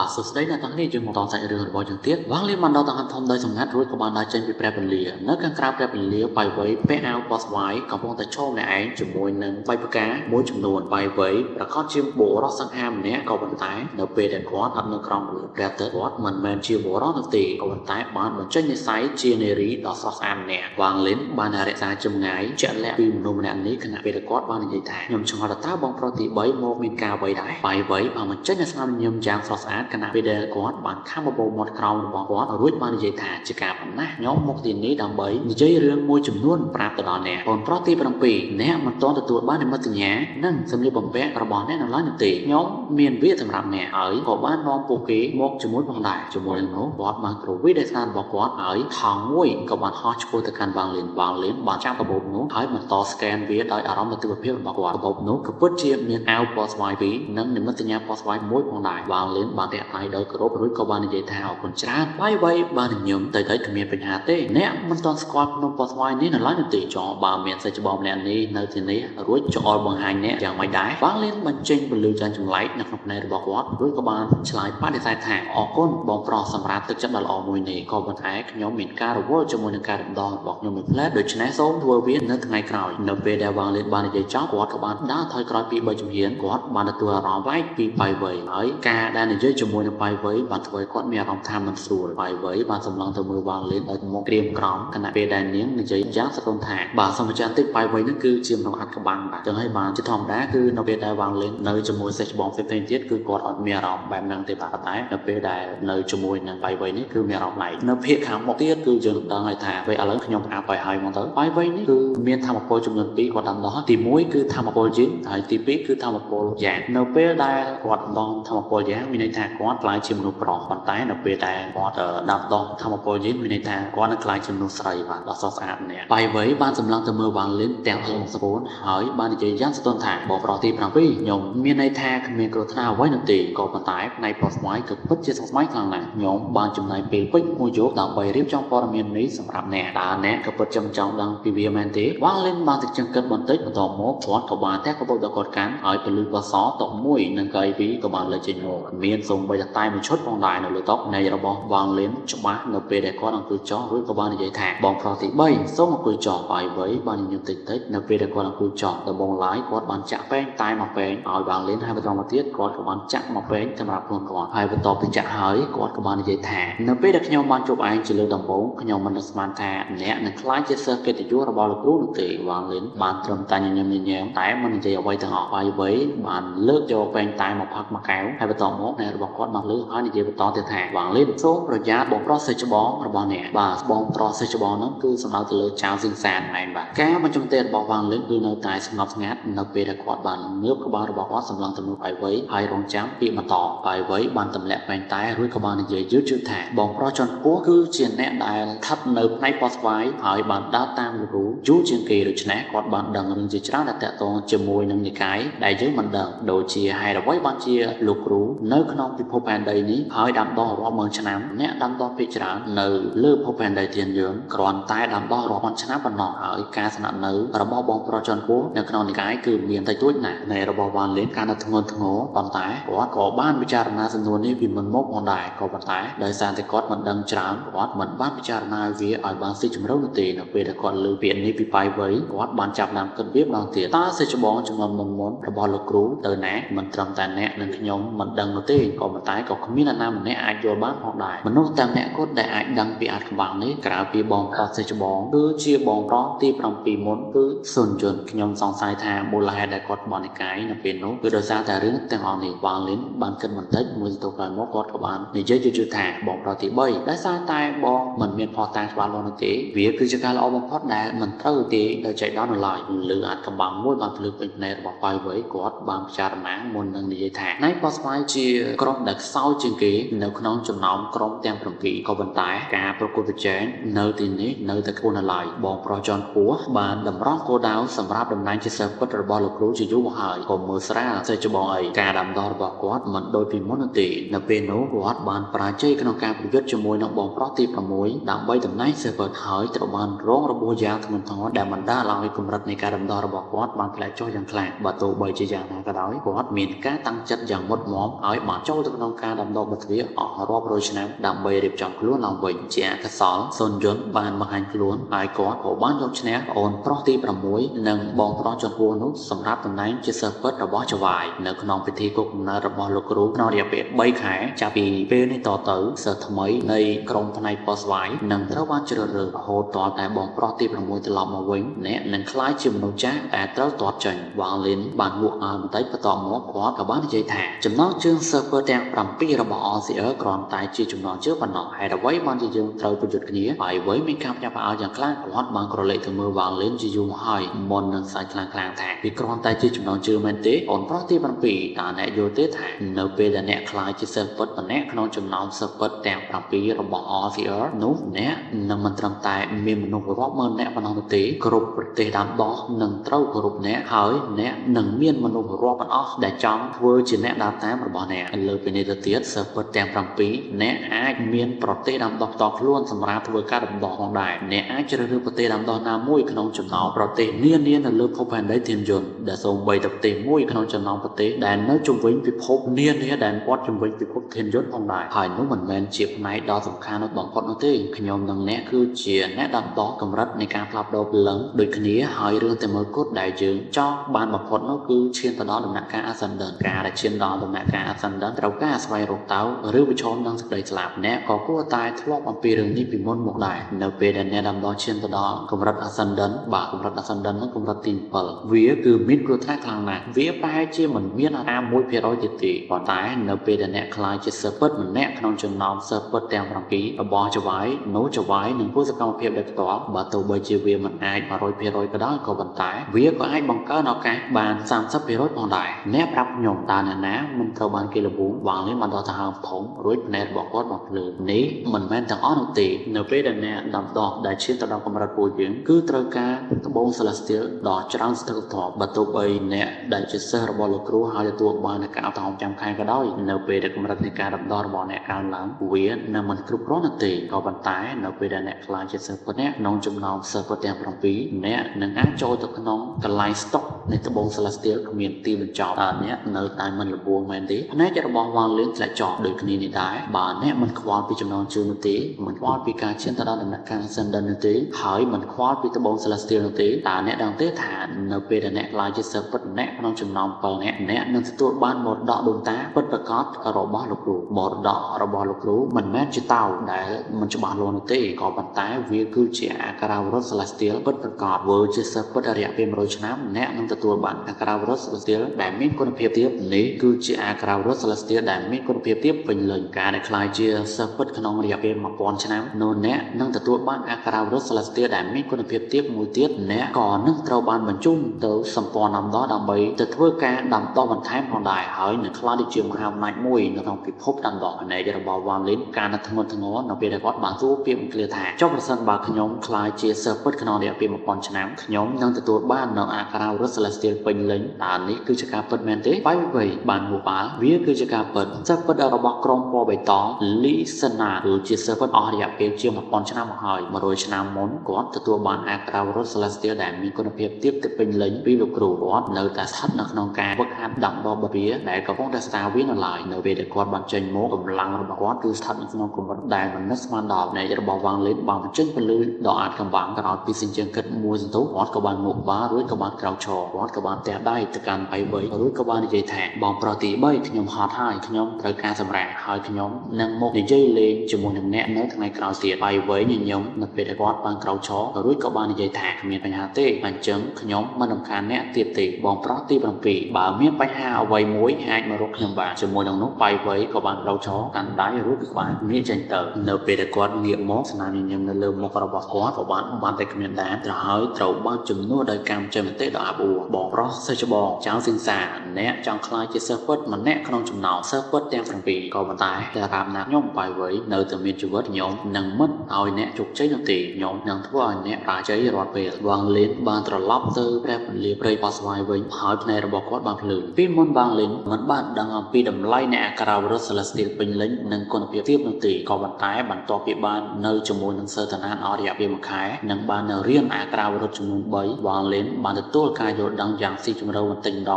សុស្ដីអ្នកទាំងនេះយើងមកតសាច់រឿងរបស់យើងទៀតវ៉ាងលៀនបានដល់ទៅធំដោយសម្ងាត់រួចក៏បានដើរចេញពីព្រះពលានៅខាងក្រៅព្រះពលាបាយវៃពាក់អាវបោះស្វាយកំពុងតែឈរម្នាក់ឯងជាមួយនឹងបៃផ្កាមួយចំនួនបាយវៃប្រកាសជាបុរសសង្ហាម្នាក់ក៏ប៉ុន្តែនៅពេលដែលគាត់អត់នៅក្រោមព្រះព្រះទ័យគាត់មិនមែនជាបុរសនោះទេក៏ប៉ុន្តែបានបញ្ចេញនិស្ស័យជានារីដ៏ស្រស់ស្អាតម្នាក់វ៉ាងលៀនបានរក្សាចម្ងាយជាក់លាក់ពីមនុស្សម្នាក់នេះខណៈពេលគាត់បាននិយាយថាខ្ញុំឆ្ងល់ថាតើបងប្រុសទី3មកមានការអ្វីដែរបាយវៃបានបញ្ចេញនូវស្នាមញញឹមយ៉ាងស្រស់ស្អាតខណៈពេលដែលគាត់បានខំបបោមាត់ក្រោមរបស់គាត់រួចបាននិយាយថាជាការប៉ុណ្ណាខ្ញុំមកទីនេះដើម្បីនិយាយរឿងមួយចំនួនប្រាប់ទៅដល់អ្នកបងប្រុសទី7អ្នកមិនទាន់ទទួលបាននិមិត្តសញ្ញានិងសម្លៀកបំពាក់របស់អ្នកនៅឡើយនោះទេខ្ញុំមានវាសម្រាប់អ្នកហើយក៏បាននាំពួកគេមកជាមួយផងដែរជាមួយនឹងនោះគាត់បានប្រវិដេស្នារបស់គាត់ហើយថងមួយក៏បានហោះឆ្ពោះទៅកាន់វ៉ាងលៀនបានចាប់កាបូបនោះហើយបន្តស្កេនវាដោយអារម្មណ៍ទិដ្ឋភាពរបស់គាត់កាបូបនោះក៏ពិតជាមានអាវពណ៌ស្វាយពីរនិងនិមិត្តសញ្ញាពណ៌ស្វាយមួយផងដែរវ៉ាងលៀនបានតែដៃដោយគោរពរួចក៏បាននិយាយថាអរគុណច្រើនបាយវៃបានញញឹមទៅគ្មានបញ្ហាទេអ្នកមិនទាន់ស្គាល់ភ្នំពណ៌ស្វាយនេះនៅឡើយនោះទេចោបើមានសេចក្ដីម្នាក់នេះនៅទីនេះរួចចោលបង្ហាញអ្នកយ៉ាងម៉េចដែរវ៉ាងលៀនបញ្ចេញពលឺយ៉ាងចម្លែកនៅក្នុងភ្នែករបស់គាត់រួចក៏បានឆ្លើយបដិសេធថាអរគុណបងប្រុសសម្រាប់ទឹកចិត្តដ៏ល្អមួយនេះក៏ប៉ុន្តែខ្ញុំមានការរវល់ជាមួយនឹងការដណ្ដងរបស់ខ្ញុំមួយផ្លែដូច្នេះសូមធ្វើវានៅថ្ងៃក្រោយនៅពេលដែលវ៉ាងលៀនបាននិយាយចប់គាត់ក៏បានដើរថយក្រោយពី3ជំហានគាត់បានទទួលអារម្មណ៍ប្លែកពីបាយវៃហើយការដែលនិយាយជាមួយនឹងបាយវៃបានធ្វើឲ្យគាត់មានអារម្មណ៍ថាមិនស្រួលបាយវៃបានសម្លឹងទៅមើលវ៉ាងលៀនដោយមកក្រៀមក្រំខណៈពេលដែលនាងនិយាយយ៉ាងសកលថាបាទសូមអញ្ជើញតិចបាយវៃនឹងគឺជាមនុស្សអាត់ក្បាំងបាទចឹងហើយបានជាធម្មតាគឺនៅពេលដែលវ៉ាងលៀននៅជាមួយសេះច្បងផ្សេងៗទៀតគឺគាត់អត់មានអារម្មណ៍បែបហ្នឹងទេបាទតែនៅពេលដែលនៅជាមួយនឹងបាយវៃនេះគឺមានអារម្មណ៍ប្លែកនៅភាគខាងមុខទៀតគឺយើងដឹងហើយថាពេលឥឡូវខ្ញុំប្រាប់ឲ្យមកទៅបាយវៃនេះគឺមានធម៌ពលចំនួន2គាត់ដាំដុះទី1គឺធម៌ពលយិនហើយទី2គឺធម៌ពលយ៉ាងនៅពេលដែលគាត់ដងធម៌ពលយ៉ាងមានន័យថាគាត់ខ្លាយជាមនុស្សប្រុសប៉ុន្តែនៅពេលដែលគាត់ដាំដុះធម៌ពលយិនមានន័យថាគាត់នឹងខ្លាយជាមនុស្សស្រីបាទដ៏ស្រស់ស្អាតម្នាក់បាយវៃបានសម្លឹងទៅមើលវ៉ាងលៀនទាំងអស់ស្ពូនហើយបាននិយាយយ៉ាងសន្ទន់ថាបងប្រុសទី7ខ្ញុំមានន័យថាគ្មានគ្រោះថ្នាក់អ្វីនោះទេក៏ប៉ុន្តែផ្នែកប្រុសស្វាយគឺពិតជាស្មុគស្មាញខ្លាំងណាស់ខ្ញុំបានចំណាយពេលពេញមួយយប់ដើម្បីរៀបចំព័ត៌មាននេះសម្រាប់អ្នកតើអ្នកក៏ពិតចង់ដឹងពីវាមែនទេវ៉ាងលៀនបានទឹកចង្កឹកបន្តិចបន្តមកគាត់ក៏បានតែកបោដល់គាត់កាន់ហើយពលឺបសតកមួយនិងកៃពីក៏បានលើចេញមកមានសូម្បីតែតែមួយឈុតផងដែរនៅលើតុនៃរបស់វ៉ាងលៀនច្បាស់នៅពេលដែលគាត់អង្គុយចុះរួចក៏បាននិយាយថាបងប្រុសទី3សូមអង្គុយចុះបាយវៃបានញញឹមតិចនៅពេលដែលគាត់អង្គុយចុះដំបងឡាយគាត់បានចាក់ពេងតែមកពេងឲ្យវ៉ាងលៀនហើយបន្តមកទៀតគាត់ក៏បានចាក់មកពេងសម្រាប់ខ្លួនគាត់ហើយបន្ទាប់ពីចាក់ហើយគាត់ក៏បាននិយាយថានៅពេលដែលខ្ញុំបានជួបឯងជាលើកដំបូងខ្ញុំមិននឹកស្មានថាអ្នកនឹងខ្លាចជាសិស្សកិត្តិយសរបស់លោកគ្រូនោះទេវ៉ាងលៀនបានត្រឹមតែញញឹមតែមិននិយាយអ្វីទាំងអស់បាយវៃបានលើកយកពេងតែមកផឹកមកកែវហើយបន្តមកអ្នករបស់គាត់មកលើហើយនិយាយបន្តទៀតថាវ៉ាងលៀនសូមប្រយ័ត្នបងប្រុសសេះច្បងរបស់អ្នកបាទបងប្រុសសេះច្បងនោះគឺសំដៅទៅលើចៅស៊ីងសានឯងបាទការបញ្ចំទេរបស់វ៉ាងលៀនគឺនៅតែស្ងប់ស្ងាត់នៅពេលដែលគាត់បានងើបក្បាលរបស់គាត់សម្លឹងទៅមើលបាយវៃហើយរងចាំពាក្យបន្តបាយវៃបានទម្លាក់ពេងតែរួចក៏បាននិយាយយឺតៗថាបងប្រុសជាន់ខ្ពស់គឺជាអ្នកដែលស្ថិតនៅផ្នែកប៉ស្វាយហើយបានដើរតាមលោកគ្រូយូរជាងគេដូច្នេះគាត់បានដឹងរឿងជាច្រើនដែលតាក់ទងជាមួយនឹងនិកាយដែលយើងមិនដឹងដូចជាហេតុអ្វីបានជាលោកគ្រូនៅក្នុងពិភពផែនដីនេះហើយដាំដុះរាប់ម៉ឺនឆ្នាំអ្នកដាំដុះភាគច្រើននៅលើភពផែនដីទៀតយើងគ្រាន់តែដាំដុះរាប់ម៉ឺនឆ្នាំប៉ុណ្ណោះហើយការស្នាក់នៅរបស់បងប្រុសជាន់ខ្ពស់នៅក្នុងនិកាយគឺមានតែទួចណាស់នៃរបស់វ៉ាងលៀនការនៅធ្ងន់ធ្ងរប៉ុន្តែគាត់ក៏បានពិចារណាសំណួរនេះពីមុនមកផងដែរក៏ប៉ុន្តែដោយសារតែគាត់មិនដឹងច្រើនគាត់មិនបានពិចារណាវាឲ្យបានស៊ីជម្រៅនោះទេនៅពេលដែលគាត់លើពាក្យនេះពីបាយវៃគាត់បានចាប់ដើមគិតវាម្ដងទៀតតើសេចក្ដីចំនួនមុនរបស់លោកគ្រូទៅណាមិនត្រឹមតែអ្នកនិងខ្ញុំមិនដឹងនោះទេក៏ប៉ុន្តែក៏គ្មានអ្នកណាម្នាក់អាចយល់បានផងដែរមនុស្សតែម្នាក់គត់ដែលអាចដឹងពីអាថ៌កំបាំងនេះក្រៅពីបងប្រុសសេចក្ដីគឺជាបងប្រុសទី7មុនគឺសុនយន្តខ្ញុំសង្ស័យថាមូលហេតុដែលគាត់បននិកាយនៅពេលនោះគឺដោយសារតែរឿងទាំងអស់នេះវ៉ាងលៀនបានគិតបន្តិចមួយទៅក្រោយមកគាត់ក៏បាននិយាយយឺតៗថាបងប្រុសទី3ដោយសារតែបងមិនមានផុសតាងច្បាស់លាស់នោះទេវាគឺជាការល្អបំផុតដែលមិនត្រូវទេដោយចៃដន្យនៅឡើយលើអាថ៌កំបាំងមួយបានភ្លឺពេញភ្នែករបស់បាយវៃគាត់បានពិចារណាមុននឹងនិយាយថាណៃប៉ស្វាយជាក្រុមដែលខ្សោយជាងគេនៅក្នុងចំណោមក្រុមទាំង7ក៏ប៉ុន្តែការប្រកួតប្រជែងនៅទីនេះនៅតែខ្ពស់នៅឡើយបងប្រុសជាន់ខ្ពស់បានតម្រង់គោលដៅសម្រាប់តំណែងជាសិស្សពិតរបស់លោកគ្រូជាយូរមកហើយក៏មើលស្រាលសេចក្ដីអីការដាំដុះរបស់គាត់មិនដូចពីមុននោះទេនៅពេលនោះគាត់បានបរាជ័យក្នុងការប្រយុទ្ធជាមួយនឹងបងប្រុសទី6ដើម្បីតំណែងសិស្សពិតហើយត្រូវបានរងរបួសយ៉ាងធ្ងន់ធ្ងរដែលបណ្ដាលឲ្យកម្រិតនៃការដាំដុះរបស់គាត់បានធ្លាក់ចុះយ៉ាងខ្លាំងបើទោះបីជាយ៉ាងណាក៏ដោយគាត់មានការតាំងចិត្តយ៉ាងមុតមាំឲ្យបានចូលទៅ ក្នុងការដំណោបទ្វាអស់រាប់រយឆ្នាំដើម្បីរៀបចំខ្លួនឡើងវិញជាអកសលសុនយន្តបានបង្ហាញខ្លួនហើយគាត់ក៏បានយកឈ្នះប្អូនប្រុសទី6និងបងប្រុសចំពោះនោះសម្រាប់តំណែងជាសិស្សពិតរបស់ចវាយនៅក្នុងពិធីគុកកំណើតរបស់លោកគ្រូក្នុងរយៈពេល3ខែចាប់ពីពេលនេះតទៅសិស្សថ្មីនៃក្រុមផ្នែកប៉ុស្តិ៍ស្វាយនឹងត្រូវបានជ្រើសរើសរហូតដល់តែបងប្រុសទី6ត្រឡប់មកវិញអ្នកនឹងក្លាយជាមនុស្សចាស់ដែលត្រូវទាត់ចេញវ៉ាងលីនបានងក់អើបន្តិចបន្ទាប់មកគាត់ក៏បាននិយាយថាចំណងជើងសិស្សពិតទាំង7របស់ RCR គ្រាន់តែជាចំណងជើងប៉ុណ្ណោះហេតុអ្វីបានជាយើងត្រូវប្រយុទ្ធគ្នាហើយអ្វីមានការផ្ញើផ្អើលយ៉ាងខ្លាំងគាត់បានក្រឡេកទៅមើលវ៉ាងលីនជាយូរមកហើយមុននឹងសាច់ខ្លាំងៗថាវាគ្រាន់តែជាចំណងជើងមែនទេអូនប្រុសទី7តើអ្នកយល់ទេថានៅពេលដែលអ្នកខ្លាចជាសិស្សពិតម្នាក់ក្នុងចំណោមសិស្សពិតទាំង7របស់ RCR នោះអ្នកនឹងមិនត្រឹមតែមានមនុស្សរាប់ម៉ឺនអ្នកប៉ុណ្ណោះទេគ្រប់ប្រទេសដាំដោះនឹងត្រូវគោរពអ្នកហើយអ្នកនឹងមានមនុស្សរាប់មិនអស់ដែលចង់ធ្វើជាអ្នកដើរតាមរបស់អ្នកលើពីនេះទៅទៀតសិស្សពិតទាំង7អ្នកអាចមានប្រទេសដាំដោះផ្ទាល់ខ្លួនសម្រាប់ធ្វើការដាំដុះផងដែរអ្នកអាចជ្រើសរើសប្រទេសដាំដុះណាមួយក្នុងចំណោមប្រទេសនានានៅលើភពផែនដីធានយន្តដែលសូម្បីតែប្រទេសមួយក្នុងចំណោមប្រទេសដែលនៅជុំវិញពិភពនានាដែលព័ទ្ធជុំវិញពិភពធានយន្តផងដែរហើយនោះមិនមែនជាផ្នែកដ៏សំខាន់នោះបំផុតនោះទេខ្ញុំនិងអ្នកគឺជាអ្នកដាំដុះកម្រិតនៃការផ្លាស់ប្ដូរព្រលឹងដូចគ្នាហើយរឿងតែមើលគត់ដែលយើងចង់បានបំផុតនោះគឺឈានទៅដល់ដំណាក់កាល Ascendant ការដែលឈានដល់ដំណាក់កាល Ascendant ត្រូវការស្វែងរកតៅឬប្រឈមនឹងសេចក្តីស្លាប់អ្នកក៏គួរតែធ្លាប់អំពីរឿងនេះពីមុនមកដែរនៅពេលដែលអ្នកដាំដុះឈានទៅដល់កម្រិត Ascendant បាទកម្រិត Ascendant នោះកម្រិតទី7វាគឺមានគ្រោះថ្នាក់ខ្លាំងណាស់វាប្រហែលជាមិនមានអារ៉ាម 1% ទៀតទេប៉ុន្តែនៅពេលដែលអ្នកខ្លាចជាសិស្សពិតម្នាក់ក្នុងចំណោមសិស្សពិតទាំង7របស់ចវាយនោះចវាយនឹងធ្វើសកម្មភាពដោយផ្ទាល់បើទោះបីជាវាមិនអាច 100% ក៏ដោយក៏ប៉ុន្តែវាក៏អាចបង្កើនឱកាសបាន 30% ផងដែរអ្នកប្រាប់ខ្ញុំតើអ្នកណាមិនត្រូវបានគេល្បួងវ៉ាងនេះបានដល់ទៅហើមធំរួចភ្នែករបស់គាត់មកភ្លើនេះមិនមែនទាំងអស់នោះទេនៅពេលដែលអ្នកដាំដុះដែលឈានទៅដល់កម្រិតពួកយើងគឺត្រូវការត្បូង Celestial ដ៏ច្រើនស្ទើរធំបើទោះបីអ្នកដែលជាសិស្សរបស់លោកគ្រូហើយទទួលបានការអត់ហចាំខែក៏ដោយនៅពេលដែលកម្រិតនៃការដាំដុះរបស់អ្នកកើនឡើងវានឹងមិនគ្រប់គ្រាន់នោះទេក៏ប៉ុន្តែនៅពេលដែលអ្នកខ្លាចជាសិស្សពិតអ្នកក្នុងចំណោមសិស្សពិតទាំង7អ្នកនឹងអាចចូលទៅក្នុងកន្លែង stock នៃត្បូង Celestial គ្មានទីបញ្ចប់តើអ្នកនៅតែមិនល្បួងមែនទេផ្នែករបស់វ៉ាងលៀនធ្លាក់ចុះដូចគ្នានេះដែរបើអ្នកមិនខ្វល់ពីចំណងជើងនោះទេមិនខ្វល់ពីការឈានទៅដល់ដំណាក់កាល Ascendant នោះទេហើយមិនខ្វល់ពីត្បូង Celestial នោះទេតើអ្នកដឹងទេថានៅពេលដែលអ្នកខ្លាចជាសិស្សពិតម្នាក់ក្នុងចំណោម7អ្នកអ្នកនឹងទទួលបានមរតកដូនតាពិតប្រាកដរបស់លោកគ្រូមរតករបស់លោកគ្រូមិនមែនជាតៅដែលមិនច្បាស់លាស់នោះទេក៏ប៉ុន្តែវាគឺជាអក្ខរាវរត Celestial ពិតប្រាកដវើជាសិស្សពិតរយៈពេល100ឆ្នាំអ្នកនឹងទទួលបានអក្ខរាវរត Celestial ដែលមានគុណភាពទាបនេះគឺជាអក្ខរាវរត Celestial ដែលមានគុណភាពទាបពេញលេញការដែលខ្លាយជាសិស្សពិតក្នុងរយៈពេល1000ឆ្នាំនោះអ្នកនឹងទទួលបានអក្ខរាវរត Celestial ដែលមានគុណភាពទាបមួយទៀតអ្នកក៏នឹងត្រូវបានបញ្ជូនទៅសម្ព័ន្ធដាំដុះដើម្បីទៅធ្វើការដាំដុះបន្ថែមផងដែរហើយនឹងខ្លាចជាមហាអំណាចមួយនៅក្នុងពិភពដាំដុះផ្នែករបស់វ៉ាងលីនការនៅធ្ងន់ធ្ងរនៅពេលដែលគាត់បានសួរពាក្យឃ្លាថាចុះប្រសិនបើខ្ញុំខ្លាចជាសិស្សពិតក្នុងរយៈពេល1000ឆ្នាំខ្ញុំនឹងទទួលបាននៅអក្ខរាវរត Celestial ពេញលេញតើនេះគឺជាការពិតមែនទេបាយវៃបានហូបាលវាគឺជាការពិតសិស្សពិតរបស់ក្រុមពណ៌បៃតងលីសណាគឺជាសិស្សពិតអស់រយៈពេលជា1000ឆ្នាំមកហើយ100ឆ្នាំមុនគាត់ទទួលបានអក្ខរាវរត Celestial ដែលមានគុណភាពទាបទៅពេញលេញពីលោកគ្រូគាត់នៅតែស្ថិតនៅក្នុងការវឹកហាត់ដាំដុះបរិយាដែលកំពុងតែស្ដារវានៅឡើយនៅពេលដែលគាត់បានចេញមកកម្លាំងរបស់គាត់គឺស្ថិតនៅក្នុងកម្រិតដែលមិននឹកស្មានដល់នៃរបស់វ៉ាងលីនបានបញ្ចេញពលឺដ៏អាចកំបាំងក្រោយពីសញ្ជើងគិតមួយសន្ទុះគាត់ក៏បានងក់បារួចក៏បានក្រោកឈរគាត់ក៏បានទះដៃទៅកាន់បៃ3រួចក៏បាននិយាយថាបងប្រុសទី3ខ្ញុំហត់ហើយខ្ញុំត្រូវការសម្រាកហើយខ្ញុំនឹងមកនិយាយលេងជាមួយនឹងអ្នកនៅថ្ងៃក្រោយទៀតបៃ3ញញឹមនៅពេលដែលគាត់បានក្រោកឈររួចក៏បាននិយាយថាគ្មានបញ្ហាទេអញ្ចឹងខ្ញុំមិនរំខានអ្នកទៀតទេបងប្រុសទី7បើមានបញ្ហាអ្វីមួយអាចមករកខ្ញុំបានជាមួយនឹងនោះបៃ3ក៏បានក្រោកឈរកាន់ដៃរួចក៏បានងាកចេញទៅនៅពេលដែលគាត់ងាកមកស្នាមញញឹមនៅលើមុខរបស់គាត់ក៏បានតែគ្មានដែនទៅហើយត្រូវបានជំនួសដោយកម្មចេញមតិដ៏អាប់អួរបងប្រុសសិស្សច្បងចៅសិង្សាអ្នកចង់ខ្លាចជាសិស្សពិតម្នាក់ក្នុងចំណោមសិស្សពិតទាំង7ក៏ប៉ុន្តែតែតាមណាខ្ញុំបៃវៃនៅតែមានជីវិតខ្ញុំនឹងមិនឲ្យអ្នកជោគជ័យនោះទេខ្ញុំនឹងធ្វើឲ្យអ្នកបរាជ័យរាល់ពេលវ៉ាងលីនបានត្រឡប់ទៅព្រះពន្លាព្រៃប៉ស្វាយវិញហើយភ្នែករបស់គាត់បានភ្លឺពីមុនវ៉ាងលីនមិនបានដឹងអំពីតម្លៃនៃអក្ខរាវរត Celestial ពេញលេញនិងគុណភាពទាបនោះទេក៏ប៉ុន្តែបន្ទាប់ពីបាននៅជាមួយនឹងសិស្សតាណានអស់រយៈពេល1ខែនិងបាននៅរៀនអក្ខរាវរតចំនួន3វ៉ាងលីនបានទទួលការយល់ ល់ដឹងយ៉ាងស៊ីជម្រៅបន្តិចម្ដ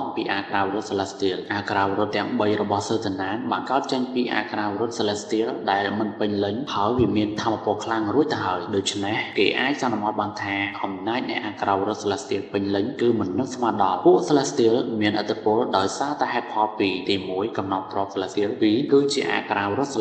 ងពីអាក្រាវរត់ Celestial អាក្រាវរត់ទាំង3របស់ Sertanan បានកើតចេញពីអាក្រាវរត់ Celestial ដែលមិនពេញលេញហើយវាមានថាមពលខ្លាំងរួចទៅហើយដូច្នេះគេអាចសន្មតបានថាអំណាចនៃអាក្រាវរត់ Celestial ពេញលេញគឺមិននឹកស្មានដល់ពួក Celestial មានឥទ្ធិពលដោយសារតែហេតុផលពីរទី1កំណត់ទ្រព្យ Celestial 2គឺជាអាក្រាវរត់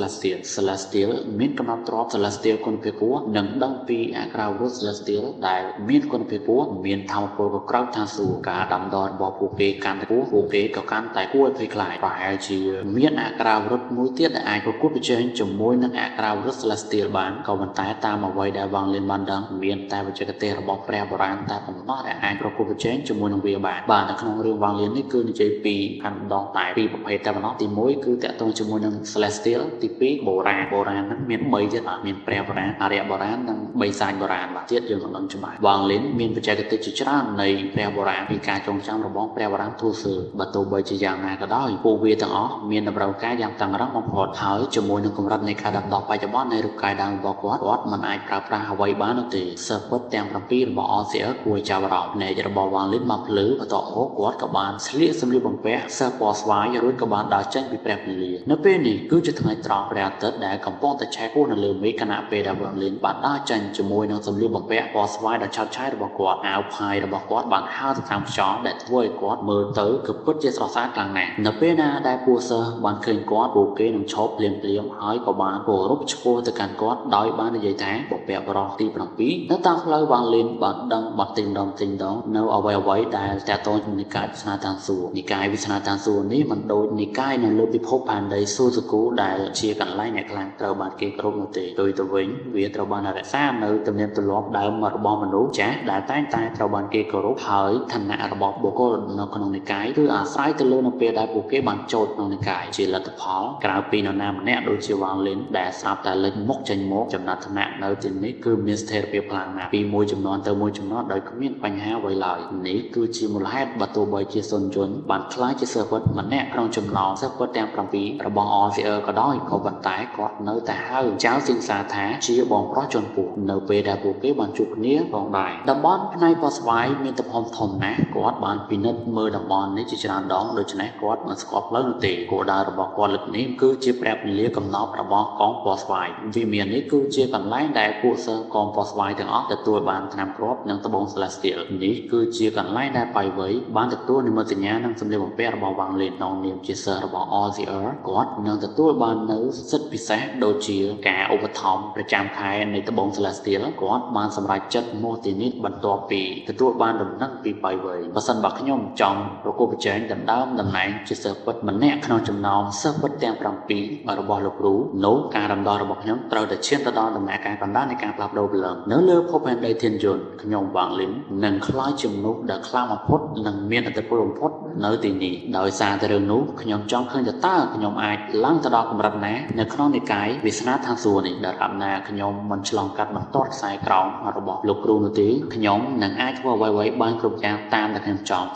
Celestial មានកំណត់ទ្រព្យ Celestial គុណភាពខ្ពស់និងដឹងពីអាក្រាវរត់ Celestial ដែលមានគុណភាពខ្ពស់មានថាមពលក្រៅឋានសួគ៌ការដាំដុះរបស់ពួកគេកាន់តែខ្ពស់ពួកគេក៏កាន់តែគួរឲ្យភ័យខ្លាចប្រហែលជាមានអាក្រាវរត់មួយទៀតដែលអាចប្រកួតប្រជែងជាមួយនឹងអាក្រាវរត់ Celestial បានក៏ប៉ុន្តែតាមអ្វីដែលវ៉ាងលៀនបានដឹងមានតែបច្ចេកទេសរបស់ព្រះបុរាណតែប៉ុណ្ណោះដែលអាចប្រកួតប្រជែងជាមួយនឹងវាបាននៅក្នុងរឿងវ៉ាងលៀននេះគឺនិយាយពីកាន់ដងតែពីរប្រភេទតែប៉ុណ្ណោះទី1គឺតាក់ទងជាមួយនឹង Celestial ទី2បុរាណហ្នឹងមាន3ទៀតបាទមានព្រះបុរាណអារ្យបុរាណនិងបិសាចបុរាណបាទទៀតយើងមិនដឹងច្បាស់វ៉ាងលៀនមានបច្ចេកទេសជាច្រើននៃព្រះបុរាណពីការចងចាំរបស់ព្រះបុរាណទូសឺបើទោះបីជាយ៉ាងណាក៏ដោយពួកវាទាំងអស់មានតម្រូវការយ៉ាងតឹងរ៉ឹងបំផុតហើយជាមួយនឹងកម្រិតនៃការដាំដុះបច្ចុប្បន្ននៃរូបកាយដើមរបស់គាត់មិនអាចប្រើប្រាស់អ្វីបាននោះទេសើពិតទាំង7របស់ OCR គួរចាប់អារម្មណ៍ភ្នែករបស់វ៉ាងលៀនមកភ្លឺបន្ទាប់មកគាត់ក៏បានស្លៀកសម្លៀកបំពាក់សិស្សពណ៌ស្វាយរួចក៏បានដើរចេញពីព្រះពន្លានៅពេលនេះគឺជាថ្ងៃត្រង់ព្រះអាទិត្យដែលកំពុងតែឆេះគោះនៅលើមេឃខណៈពេលដែលវ៉ាងលៀនបានដើរចេញជាមួយនឹងសម្លៀកបំពាក់ពណ៌ស្វាយដ៏ឆើតឆាយរបស់គាត់អាវផាយរបស់គាត់បានហើរទៅតាមខ្យល់ដែលធ្វើឲ្យគាត់មើលទៅគឺពិតជាស្រស់ស្អាតខ្លាំងណាស់នៅពេលណាដែលពួកសិស្សបានឃើញគាត់ពួកគេនឹងឈប់ភ្លាមហើយក៏បានគោរពឆ្ពោះទៅកាន់គាត់ដោយបាននិយាយថាបុព្វបុរសទី7នៅតាមផ្លូវវ៉ាងលៀនបានដឹងបាត់ទិញដងនៅអ្វីដែលតាក់ទងជាមួយនិកាយវិស្នាតានសួគ៌និកាយវិស្នាតានសួគ៌នេះមិនដូចនិកាយនៅលើពិភពផែនដីសួគ៌ដែលជាកន្លែងអ្នកខ្លាំងត្រូវបានគេគោរពនោះទេដោយទៅវិញវាត្រូវបានរក្សានៅទំនៀមទម្លាប់ដើមរបស់មនុស្សចាស់ដែលតែងតែត្រូវបានគេគោរពហើយឋានៈរបស់បុគ្គលនៅក្នុងនិកាយគឺអាស្រ័យទៅលើនៅពេលដែលពួកគេបានចូលក្នុងនិកាយជាលទ្ធផលក្រៅពីនរណាម្នាក់ដូចជាវ៉ាងលៀនដែលស្រាប់តែលេចមុខចេញមកចំណាត់ឋានៈនៅទីនេះគឺមានស្ថិរភាពខ្លាំងណាស់ពីមួយចំនួនទៅមួយចំនួនដោយគ្មានបញ្ហាអ្វីឡើយនេះគឺជាមូលហេតុបើទោះបីជាសុនយន្តបានខ្លាចជាសិស្សពិតម្នាក់ក្នុងចំណោមសិស្សពិតទាំង7របស់ OCR ក៏ដោយក៏ប៉ុន្តែគាត់នៅតែហៅចៅសិង្សាថាជាបងប្រុសជនពូនៅពេលដែលពួកគេបានជួបគ្នាផងដែរតំបន់ផ្នែកពណ៌ស្វាយមានទំហំធំណាស់គាត់បានពិនិត្យមើលតំបន់នេះជាច្រើនដងដូច្នេះគាត់មិនស្គាល់ផ្លូវនោះទេគោលដៅរបស់គាត់លើកនេះគឺជាព្រះពន្លាកំណប់របស់កងពណ៌ស្វាយវិមាននេះគឺជាកន្លែងដែលពួកសិស្សកងពណ៌ស្វាយទាំងអស់ទទួលបានថ្នាំគ្រាប់និងត្បូង Celestial នេះគឺជាកន្លែងដែលបៃវៃបានទទួលនិមិត្តសញ្ញានិងសម្លៀកបំពាក់របស់វ៉ាងលៀនក្នុងនាមជាសិស្សរបស់ OCR គាត់នឹងទទួលបាននូវសិទ្ធិពិសេសដូចជាការឧបត្ថម្ភប្រចាំខែនៃត្បូង Celestial គាត់បានសម្រេចចិត្តមកទីនេះបន្ទាប់ពីទទួលបានដំណឹងពីបៃវៃបើសិនបើខ្ញុំចង់ប្រកួតប្រជែងដណ្ដើមតំណែងជាសិស្សពិតម្នាក់ក្នុងចំណោមសិស្សពិតទាំង7របស់លោកគ្រូនោះការរំដោះរបស់ខ្ញុំត្រូវតែឈានទៅដល់ដំណាក់កាលកណ្ដាលនៃការផ្លាស់ប្ដូរព្រលឹងនៅលើភពផែនដីធានយន្តខ្ញុំវ៉ាងលីននឹងក្លាយជាមនុស្សដែលខ្លាំងបំផុតនិងមានឥទ្ធិពលបំផុតនៅទីនេះដោយសារតែរឿងនោះខ្ញុំចង់ឃើញតើខ្ញុំអាចឡើងទៅដល់កម្រិតណានៅក្នុងនិកាយវាសនាឋានសួគ៌នេះដែលណាខ្ញុំមិនឆ្លងកាត់បន្ទាត់ខ្សែក្រោមរបស់លោកគ្រូនោះទេខ្ញុំនឹងអាចធ្វើអ្វីៗបានគ្រប់យ៉ាងតាមដែលខ្ញុំចង់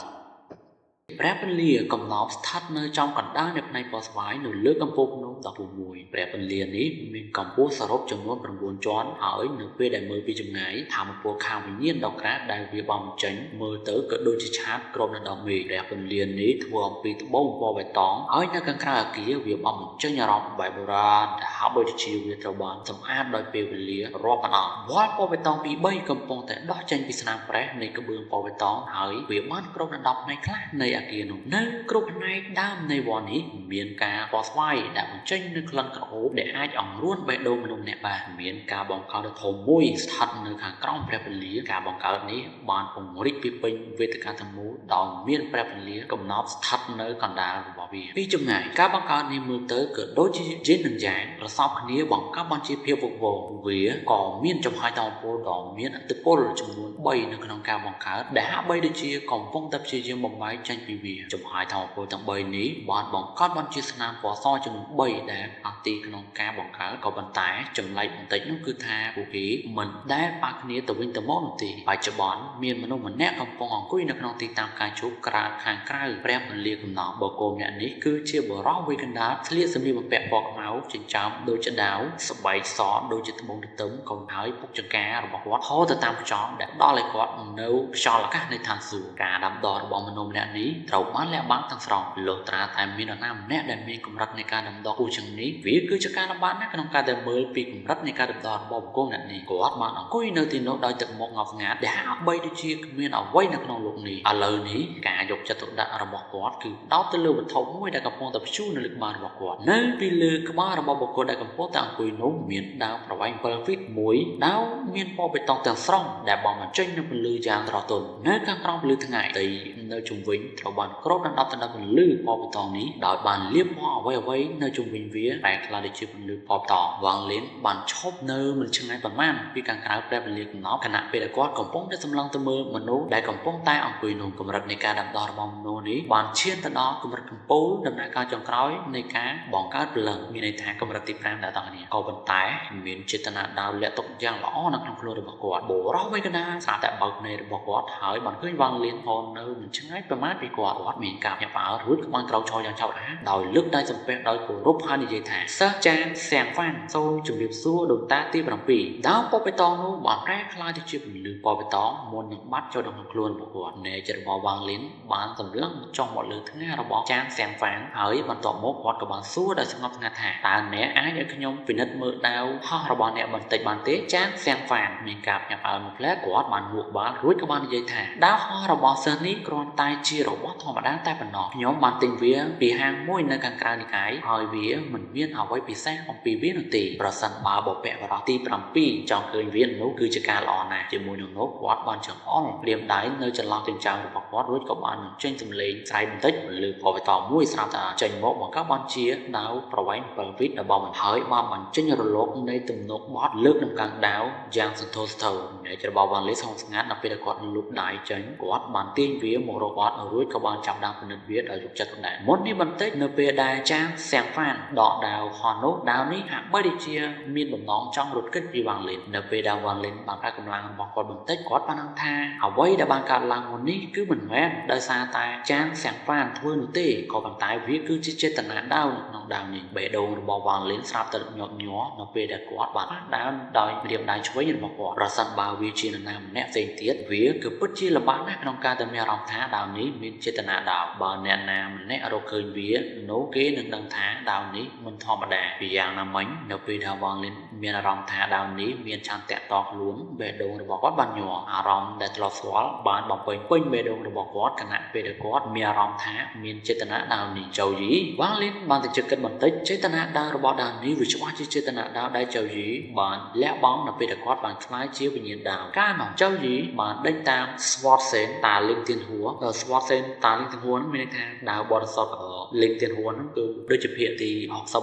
ព្រះពន្លាកំណប់ស្ថិតនៅចំកណ្ដាលនៃផ្នែកពណ៌ស្វាយនៅលើកំពូលភ្នំ16ព្រះពន្លានេះមានកម្ពស់សរុបចំនួន9ជាន់ហើយនៅពេលដែលមើលពីចម្ងាយថាមពលខាងវិញ្ញាណដ៏ក្រាស់ដែលវាបំចេញមើលទៅក៏ដូចជាឆាតគ្របនៅដល់មេឃព្រះពន្លានេះធ្វើអំពីត្បូងពណ៌បៃតងហើយនៅខាងក្រៅអគារវាបំបញ្ចេញអារម្មណ៍បែបបុរាណដែលហាក់ដូចជាវាត្រូវបានសម្អាតដោយពេលវេលារាប់អានវ៉ាល់ពណ៌បៃតងពី3កំពុងតែដោះចេញពីស្នាមប្រេះនៃក្បឿងពណ៌បៃតងហើយវាបានគ្របដណ្ដប់ផ្នែកខ្លះនៃអគារនោះនៅគ្រប់ផ្នែកដើមនៃវ៉ាល់នេះមានការពណ៌ស្វាយដែលបញ្ចេញនូវក្លិនក្រអូបដែលអាចអង្រួនបេះដូងមនុស្សម្នាក់បានមានការបង្កើតដ៏ធំមួយស្ថិតនៅខាងក្រោមព្រះពន្លាការបង្កើតនេះបានពង្រីកពីពេញវេទិកាទាំងមូលដោយមានព្រះពន្លាកំណប់ស្ថិតនៅកណ្ដាលរបស់វាពីចម្ងាយការបង្កើតនេះមើលទៅក៏ដូចជាយេននិងយ៉ាងប្រសពគ្នាបង្កប់បានជាភាពវឹកវរវាក៏មានចំហាយតពលដ៏មានឥទ្ធិពលចំនួន3នៅក្នុងការបង្កើតដែលហាក់បីដូចជាកំពុងតែព្យាយាមបំបែកចេញពី ពីវាចំហាយធម្មពលទាំង3នេះបានបង្កើតបានជាស្នាមពណ៌សចំនួន3ដែលអតិក្នុងការបង្កើតក៏ប៉ុន្តែចម្លែកបន្តិចនោះគឺថាពួកគេមិនដែលប៉ះគ្នាទៅវិញទៅមកនោះទេបច្ចុប្បន្នមានមនុស្សម្នាក់កំពុងអង្គុយនៅក្នុងទីតាំងផ្កាឈូកក្រៅខាងក្រៅព្រះពលាកំណប់បុគ្គលម្នាក់នេះគឺជាបរិសុទ្ធវ័យកណ្ដាលស្លៀកសម្លៀកបំពាក់ពណ៌ខ្មៅចិញ្ចើមដូចជាដាវស្បែកសដូចជាត្បូងទទឹមក៏ហើយពុកចង្ការរបស់គាត់ហូរទៅតាមខ្យល់ដែលដល់ឲ្យគាត់នៅខ្យល់អាកាសនៃឋានសួគ៌ការដាំដុះរបស់មនុស្សម្នាក់នេះត្រូវបានលះបង់ទាំងស្រុងលុះត្រាតែមាននរណាម្នាក់ដែលមានកម្រិតនៃការដាំដុះគូជាងនេះវាគឺជាការលំបាកណាស់ក្នុងការដែលមើលពីកម្រិតនៃការដាំដុះរបស់បុគ្គលម្នាក់នេះគាត់បានអង្គុយនៅទីនោះដោយទឹកមុខងប់ស្ងាត់ដែលហាក់បីដូចជាគ្មានអ្វីនៅក្នុងโลกនេះឥឡូវនេះការយកចិត្តទុកដាក់របស់គាត់គឺផ្ដោតទៅលើវត្ថុមួយដែលកំពុងតែព្យួរនៅលើក្បាលរបស់គាត់នៅពីលើក្បាលរបស់បុគ្គលដែលកំពុងតែអង្គុយនោះមានដាវប្រវែង7 ហ្វីតមួយដាវមានពណ៌បៃតងទាំងស្រុងដែលបង់បញ្ចេញនូវពន្លឺយ៉ាងត្រទន់នៅខាងក្រោមពន្លឺថ្ងៃទីនៅជុំវិញត្រូវបានគ្របដណ្ដប់ទៅដោយពន្លឺពណ៌បៃតងនេះដោយបានលាបពណ៌អ្វីៗនៅជុំវិញវាតែខ្លះដូចជាពន្លឺពណ៌បៃតងវ៉ាងលៀនបានឈប់នៅមិនឆ្ងាយប៉ុន្មានពីខាងក្រៅព្រះពលាកំណប់ខណៈពេលដែលគាត់កំពុងតែសម្លឹងទៅមើលមនុស្សដែលកំពុងតែអង្គុយនោះកម្រិតនៃការដាំដុះរបស់មនុស្សនេះបានឈានទៅដល់កម្រិតកំពូលដំណាក់កាលចុងក្រោយនៃការបង្កើតព្រលឹងមានន័យថាកម្រិតទី5ដែលតគ្នាក៏ប៉ុន្តែមានចេតនាដាវលាក់ទុកយ៉ាងល្អនៅក្នុងខ្លួនរបស់គាត់បរិសុទ្ធវ័យកណ្ដាលស្អាតតែបើកភ្នែករបស់គាត់ហើយបានឃើញវ៉ាងលៀនផងនៅមិនឆ្ងាយប្រមាណពីគាត់មានការញាប់ផ្អើលរួចក៏បានក្រោកឈរយ៉ាងឆាប់រហ័សដោយលើកដៃសំពះដោយគោរពហើយនិយាយថាសិស្សចានសៀងវ៉ាន់សូមជម្រាបសួរដូនតាទី7ដាវពណ៌បៃតងនោះបានប្រែក្លាយទៅជាពន្លឺពណ៌បៃតងមុននឹងបាត់ចូលក្នុងខ្លួនរបស់គាត់នៃចិត្តរបស់វ៉ាងលៀនបានសម្លឹងចុះមកលើថ្ងាសរបស់ចានសៀងវ៉ាន់ហើយបន្ទាប់មកគាត់ក៏បានសួរដោយស្ងប់ស្ងាត់ថាតើអ្នកអាចឲ្យខ្ញុំពិនិត្យមើលដាវហោះរបស់អ្នកបន្តិចបានទេចានសៀងវ៉ាន់មានការញាប់ផ្អើលមួយផ្លែគាត់បានងក់ក្បាលរួចក៏បាននិយាយថាដាវហោះរបស់សិស្សនេះគ្រាន់តែជារបស់ធម្មតាតែប៉ុណ្ណោះខ្ញុំបានទិញវាពីហាងមួយនៅខាងក្រៅនិកាយហើយវាមិនមានអ្វីពិសេសអំពីវានោះទេប្រសិនបើបុព្វបុរសទី7ចង់ឃើញវានោះគឺជាការល្អណាស់ជាមួយនឹងនោះគាត់បានចង្អុលព្រាមដៃនៅចន្លោះចិញ្ចើមរបស់គាត់រួចក៏បានចេញសម្លេងស្រែកបន្តិចលើពណ៌បៃតងមួយស្រាប់តែចេញមកបង្កើតបានជាដាវប្រវែង7 ហ្វីតរបស់มันហើយបានបញ្ចេញរលកនៃទំនុកបត់លើកដំកើងដាវយ៉ាងសន្ធោសន្ធៅនៃរបស់វ៉ាងលីស្ងស្ងាត់នៅពេលដែលគាត់លូកដៃចេញគាត់បានទាញវាមករកគាត់រួចក៏បានចាប់ដើមពិនិត្យវាដោយយកចិត្តទុកដាក់មុននេះបន្តិចនៅពេលដែលចាងសៀងហ្វានដកដាវហោះនោះដាវនេះហាក់បីដូចជាមានបំណងចង់រត់គេចពីវ៉ាងលីននៅពេលដែលវ៉ាងលីនបានប្រើកម្លាំងរបស់គាត់បន្តិចគាត់បានដឹងថាអ្វីដែលបានកើតឡើងមុននេះគឺមិនមែនដោយសារតែចាងសៀងហ្វានធ្វើនោះទេក៏ប៉ុន្តែវាគឺជាចេតនាដាវនៅក្នុងដាវនេះបេះដូងរបស់វ៉ាងលីនស្រាប់តែញាប់ញ័រនៅពេលដែលគាត់បានដាវដោយព្រាមដៃឆ្វេងរបស់គាត់ប្រសិនបើវាជានរណាម្នាក់ផ្សេងទៀតវាគឺពិតជាលំបាកណាស់ក្នុងការទៅមានអារម្មណ៍ថាដាវនេះមានចេតនាដាវបើអ្នកណាម្នាក់រកឃើញវានោះគេនឹងដឹងថាដាវនេះមិនធម្មតាពីយ៉ាងណាមិញនៅពេលដែលវ៉ាងលីនមានអារម្មណ៍ថាដាវនេះមានឆន្ទៈតខ្លួនបេះដូងរបស់គាត់បានញ័រអារម្មណ៍ដែលធ្លាប់ស្គាល់បានបំពេញពេញបេះដូងរបស់គាត់ខណៈពេលដែលគាត់មានអារម្មណ៍ថាមានចេតនាដាវនេះចៅយីវ៉ាងលីនបានទៅគិតបន្តិចចេតនាដាវរបស់ដាវនេះវាច្បាស់ជាចេតនាដាវដែលចៅយីបានលះបង់នៅពេលដែលគាត់បានខ្លាយជាវិញ្ញាណដាវកាលនោះចៅយីបានដេញតាម Swartsen តាលឹងទៀនហួរ Swartsen តាលឹងទៀនហួរនោះមានន័យថាដាវបរិសុទ្ធលឹងទៀនហួរនោះគឺដូចជាភាគទី